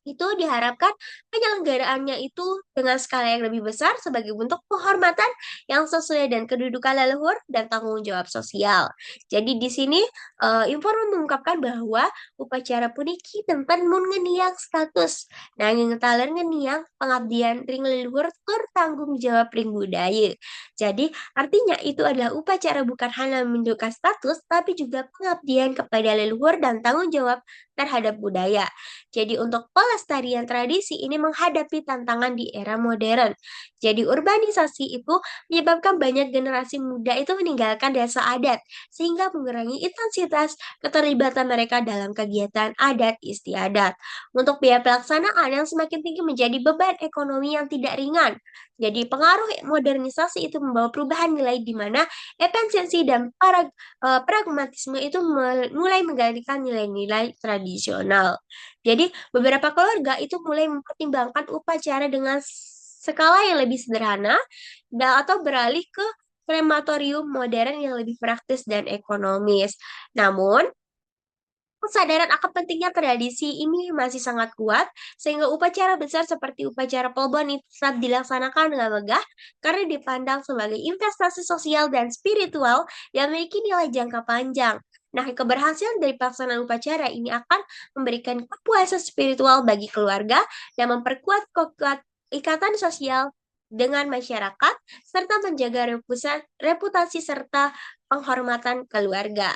Itu diharapkan penyelenggaraannya itu dengan skala yang lebih besar sebagai bentuk penghormatan yang sesuai dengan kedudukan leluhur dan tanggung jawab sosial. Jadi di sini Informan mengungkapkan bahwa upacara puniki tempat mun ngeniang status. Nanging talen ngeniang pengabdian ring leluhur tur tanggung jawab ring budaya. Jadi artinya itu adalah upacara bukan hanya menunjukkan status tapi juga pengabdian kepada leluhur dan tanggung jawab terhadap budaya. Jadi untuk pelestarian tradisi ini menghadapi tantangan di era modern. Jadi urbanisasi itu menyebabkan banyak generasi muda itu meninggalkan desa adat, sehingga mengurangi intensitas keterlibatan mereka dalam kegiatan adat istiadat. Untuk biaya pelaksanaan yang semakin tinggi menjadi beban ekonomi yang tidak ringan. Jadi pengaruh modernisasi itu membawa perubahan nilai di mana efisiensi dan pragmatisme itu mulai menggantikan nilai-nilai tradisional. Jadi beberapa keluarga itu mulai mempertimbangkan upacara dengan skala yang lebih sederhana atau beralih ke krematorium modern yang lebih praktis dan ekonomis. Namun, kesadaran akan pentingnya tradisi ini masih sangat kuat, sehingga upacara besar seperti upacara Plebon itu tetap dilaksanakan dengan megah karena dipandang sebagai investasi sosial dan spiritual yang memiliki nilai jangka panjang. Nah, keberhasilan dari pelaksanaan upacara ini akan memberikan kepuasan spiritual bagi keluarga dan memperkuat ikatan sosial dengan masyarakat, serta menjaga reputasi serta penghormatan keluarga.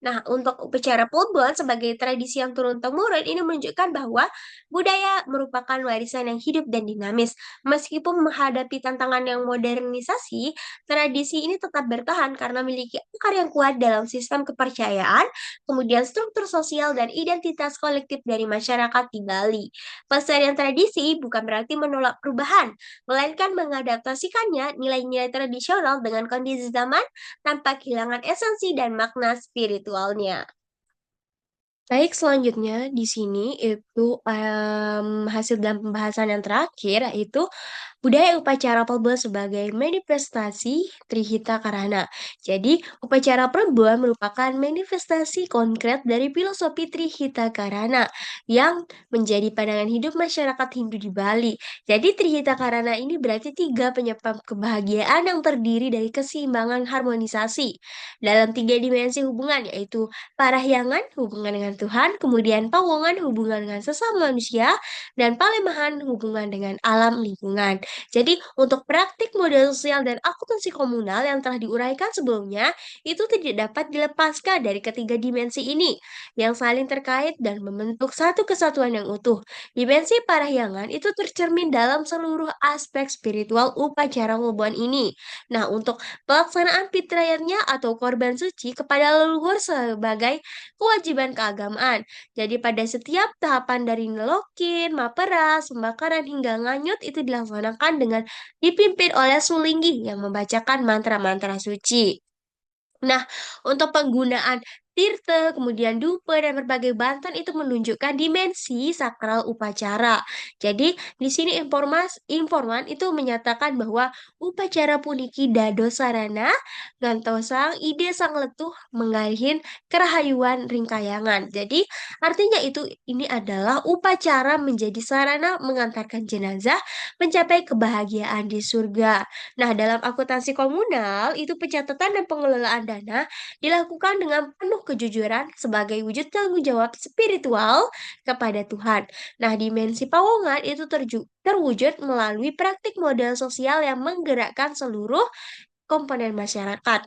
Nah, untuk upacara Plebon sebagai tradisi yang turun-temurun ini menunjukkan bahwa budaya merupakan warisan yang hidup dan dinamis. Meskipun menghadapi tantangan yang modernisasi, tradisi ini tetap bertahan karena memiliki akar yang kuat dalam sistem kepercayaan, kemudian struktur sosial dan identitas kolektif dari masyarakat di Bali. Pelestarian tradisi bukan berarti menolak perubahan, melainkan mengadaptasikannya nilai-nilai tradisional dengan kondisi zaman tanpa kehilangan esensi dan makna spiritualnya. Baik, selanjutnya di sini itu hasil dalam pembahasan yang terakhir yaitu budaya upacara Plebon sebagai manifestasi Trihita Karana. Jadi, upacara Plebon merupakan manifestasi konkret dari filosofi Trihita Karana yang menjadi pandangan hidup masyarakat Hindu di Bali. Jadi, Trihita Karana ini berarti tiga penyebab kebahagiaan yang terdiri dari keseimbangan harmonisasi dalam tiga dimensi hubungan, yaitu parahyangan, hubungan dengan Tuhan, kemudian pawongan, hubungan dengan sesama manusia, dan palemahan, hubungan dengan alam lingkungan. Jadi, untuk praktik model sosial dan akuntansi komunal yang telah diuraikan sebelumnya, itu tidak dapat dilepaskan dari ketiga dimensi ini, yang saling terkait dan membentuk satu kesatuan yang utuh. Dimensi parahyangan itu tercermin dalam seluruh aspek spiritual upacara Ngobon ini. Nah, untuk pelaksanaan fitrahnya atau korban suci kepada leluhur sebagai kewajiban keagamaan. Jadi pada setiap tahapan dari nelokin, maperas, pembakaran hingga nganyut itu dilaksanakan dengan dipimpin oleh Sulinggi yang membacakan mantra-mantra suci. Nah, untuk penggunaan tirte, kemudian dupe, dan berbagai bantuan itu menunjukkan dimensi sakral upacara. Jadi, di sini informan itu menyatakan bahwa upacara puniki dado sarana ngantosang ide sang letuh mengalihin kerahayuan ringkayangan. Jadi, artinya itu ini adalah upacara menjadi sarana mengantarkan jenazah mencapai kebahagiaan di surga. Nah, dalam akuntansi komunal, itu pencatatan dan pengelolaan dana dilakukan dengan penuh kejujuran sebagai wujud tanggung jawab spiritual kepada Tuhan. Nah, dimensi pawongan itu terwujud melalui praktik modal sosial yang menggerakkan seluruh komponen masyarakat.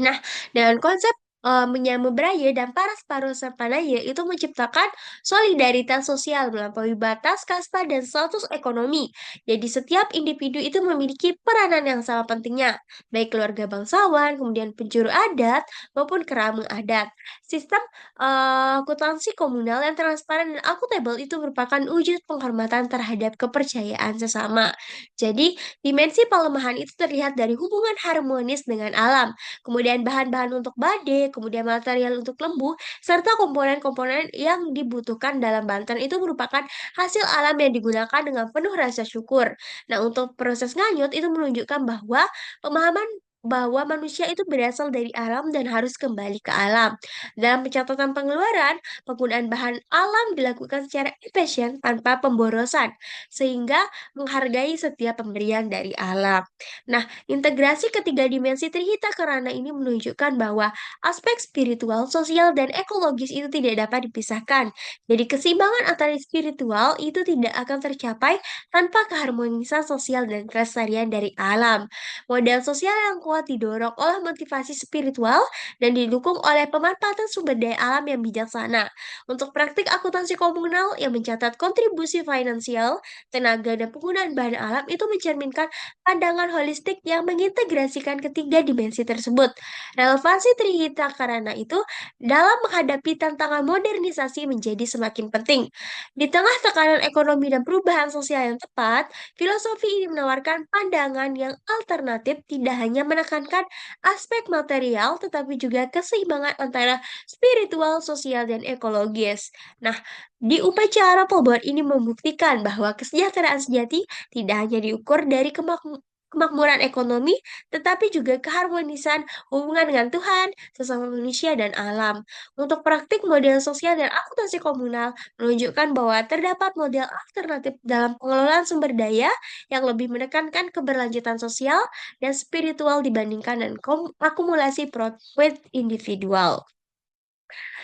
Nah, dengan konsep menyambut beraya dan paras parosa panaya itu menciptakan solidaritas sosial melampaui batas kasta dan status ekonomi. Jadi setiap individu itu memiliki peranan yang sama pentingnya, baik keluarga bangsawan, kemudian penjuru adat maupun keramu adat. Sistem akuntansi komunal yang transparan dan akuntabel itu merupakan wujud penghormatan terhadap kepercayaan sesama. Jadi dimensi pelemahan itu terlihat dari hubungan harmonis dengan alam, kemudian bahan-bahan untuk bade, kemudian material untuk lembu, serta komponen-komponen yang dibutuhkan dalam banten itu merupakan hasil alam yang digunakan dengan penuh rasa syukur. Nah, untuk proses nganyut itu menunjukkan bahwa pemahaman bahwa manusia itu berasal dari alam dan harus kembali ke alam. Dalam pencatatan pengeluaran, penggunaan bahan alam dilakukan secara efisien tanpa pemborosan, sehingga menghargai setiap pemberian dari alam. Nah, integrasi ketiga dimensi Trihita Karana ini menunjukkan bahwa aspek spiritual, sosial, dan ekologis itu tidak dapat dipisahkan. Jadi keseimbangan antara spiritual itu tidak akan tercapai tanpa keharmonisan sosial dan kelestarian dari alam. Modal sosial yang kuat didorong oleh motivasi spiritual dan didukung oleh pemanfaatan sumber daya alam yang bijaksana. Untuk praktik akuntansi komunal yang mencatat kontribusi finansial, tenaga, dan penggunaan bahan alam itu mencerminkan pandangan holistik yang mengintegrasikan ketiga dimensi tersebut. Relevansi Trihita Karana itu dalam menghadapi tantangan modernisasi menjadi semakin penting. Di tengah tekanan ekonomi dan perubahan sosial yang tepat, filosofi ini menawarkan pandangan yang alternatif, tidak hanya menekankan aspek material, tetapi juga keseimbangan antara spiritual, sosial, dan ekologis. Nah, di upacara pelebuhan ini membuktikan bahwa kesejahteraan sejati tidak hanya diukur dari kemakmuran ekonomi, tetapi juga keharmonisan hubungan dengan Tuhan, sesama manusia, dan alam. Untuk praktik model sosial dan akuntansi komunal menunjukkan bahwa terdapat model alternatif dalam pengelolaan sumber daya yang lebih menekankan keberlanjutan sosial dan spiritual dibandingkan dengan akumulasi profit individual.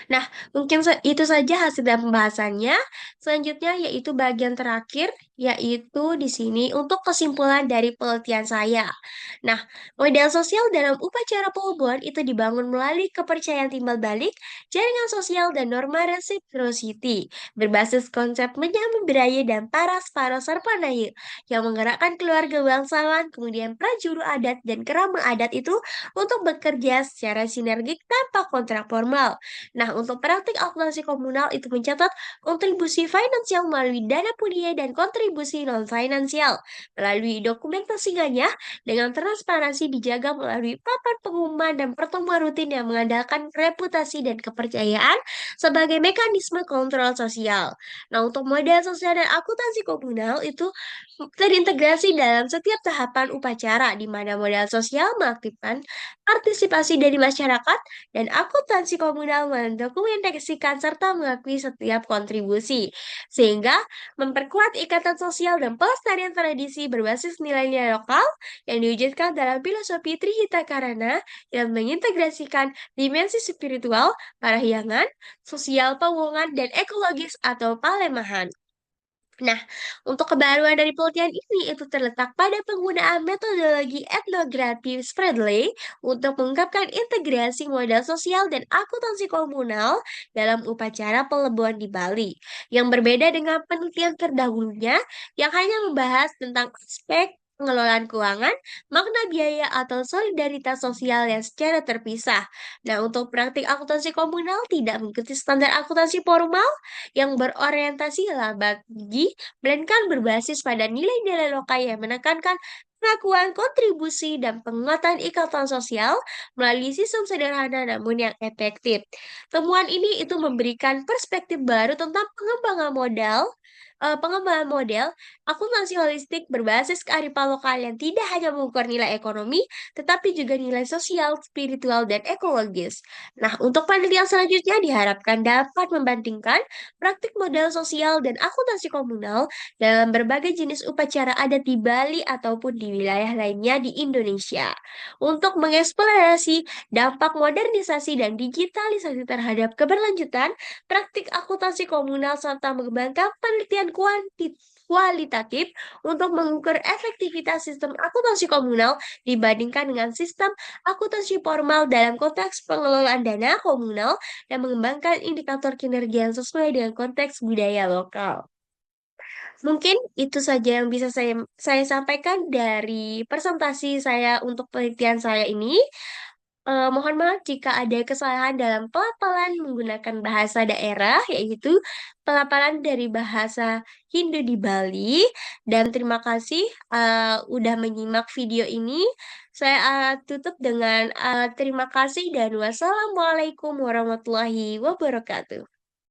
Nah, mungkin itu saja hasil dari pembahasannya. Selanjutnya yaitu bagian terakhir, yaitu di sini untuk kesimpulan dari penelitian saya. Nah, model sosial dalam upacara pelebuhan itu dibangun melalui kepercayaan timbal balik, jaringan sosial, dan norma reciprocity, berbasis konsep menyambut beraya dan paras paras sarpanaya, yang menggerakkan keluarga bangsawan, kemudian prajuru adat dan kerama adat itu untuk bekerja secara sinergik tanpa kontrak formal. Nah, untuk praktik akuntansi komunal itu mencatat kontribusi finansial melalui dana puniyah dan kontribusi non-finansial. Melalui dokumentasinya dengan transparansi dijaga melalui papan pengumuman dan pertemuan rutin yang mengandalkan reputasi dan kepercayaan sebagai mekanisme kontrol sosial. Nah, untuk model sosial dan akuntansi komunal itu terintegrasi dalam setiap tahapan upacara, di mana modal sosial mengaktifkan partisipasi dari masyarakat dan akuntansi komunal mendokumentasikan serta mengakui setiap kontribusi, sehingga memperkuat ikatan sosial dan pelestarian tradisi berbasis nilai-nilai lokal yang diwujudkan dalam filosofi Trihita Karana yang mengintegrasikan dimensi spiritual, parahyangan, sosial, pawongan, dan ekologis atau palemahan. Nah, untuk kebaruan dari penelitian ini itu terletak pada penggunaan metodologi etnografi Spreadley untuk mengungkapkan integrasi modal sosial dan akuntansi komunal dalam upacara pelebuhan di Bali, yang berbeda dengan penelitian terdahulunya yang hanya membahas tentang aspek pengelolaan keuangan, makna biaya atau solidaritas sosial yang secara terpisah. Nah, untuk praktik akuntansi komunal tidak mengikuti standar akuntansi formal yang berorientasi laba gizi, melainkan berbasis pada nilai-nilai lokal yang menekankan pengakuan kontribusi dan penguatan ikatan sosial melalui sistem sederhana namun yang efektif. Temuan ini itu memberikan perspektif baru tentang pengembangan model akuntansi holistik berbasis kearifan lokal yang tidak hanya mengukur nilai ekonomi, tetapi juga nilai sosial, spiritual, dan ekologis. Nah, untuk penelitian selanjutnya diharapkan dapat membandingkan praktik modal sosial dan akuntansi komunal dalam berbagai jenis upacara adat di Bali ataupun di wilayah lainnya di Indonesia. Untuk mengeksplorasi dampak modernisasi dan digitalisasi terhadap keberlanjutan praktik akuntansi komunal serta mengembangkan penelitian kualitatif untuk mengukur efektivitas sistem akuntansi komunal dibandingkan dengan sistem akuntansi formal dalam konteks pengelolaan dana komunal dan mengembangkan indikator kinerja yang sesuai dengan konteks budaya lokal. Mungkin itu saja yang bisa saya sampaikan dari presentasi saya untuk penelitian saya ini. Mohon maaf jika ada kesalahan dalam pelafalan menggunakan bahasa daerah, yaitu pelafalan dari bahasa Hindu di Bali. Dan terima kasih udah menyimak video ini. Saya tutup dengan terima kasih dan wassalamualaikum warahmatullahi wabarakatuh.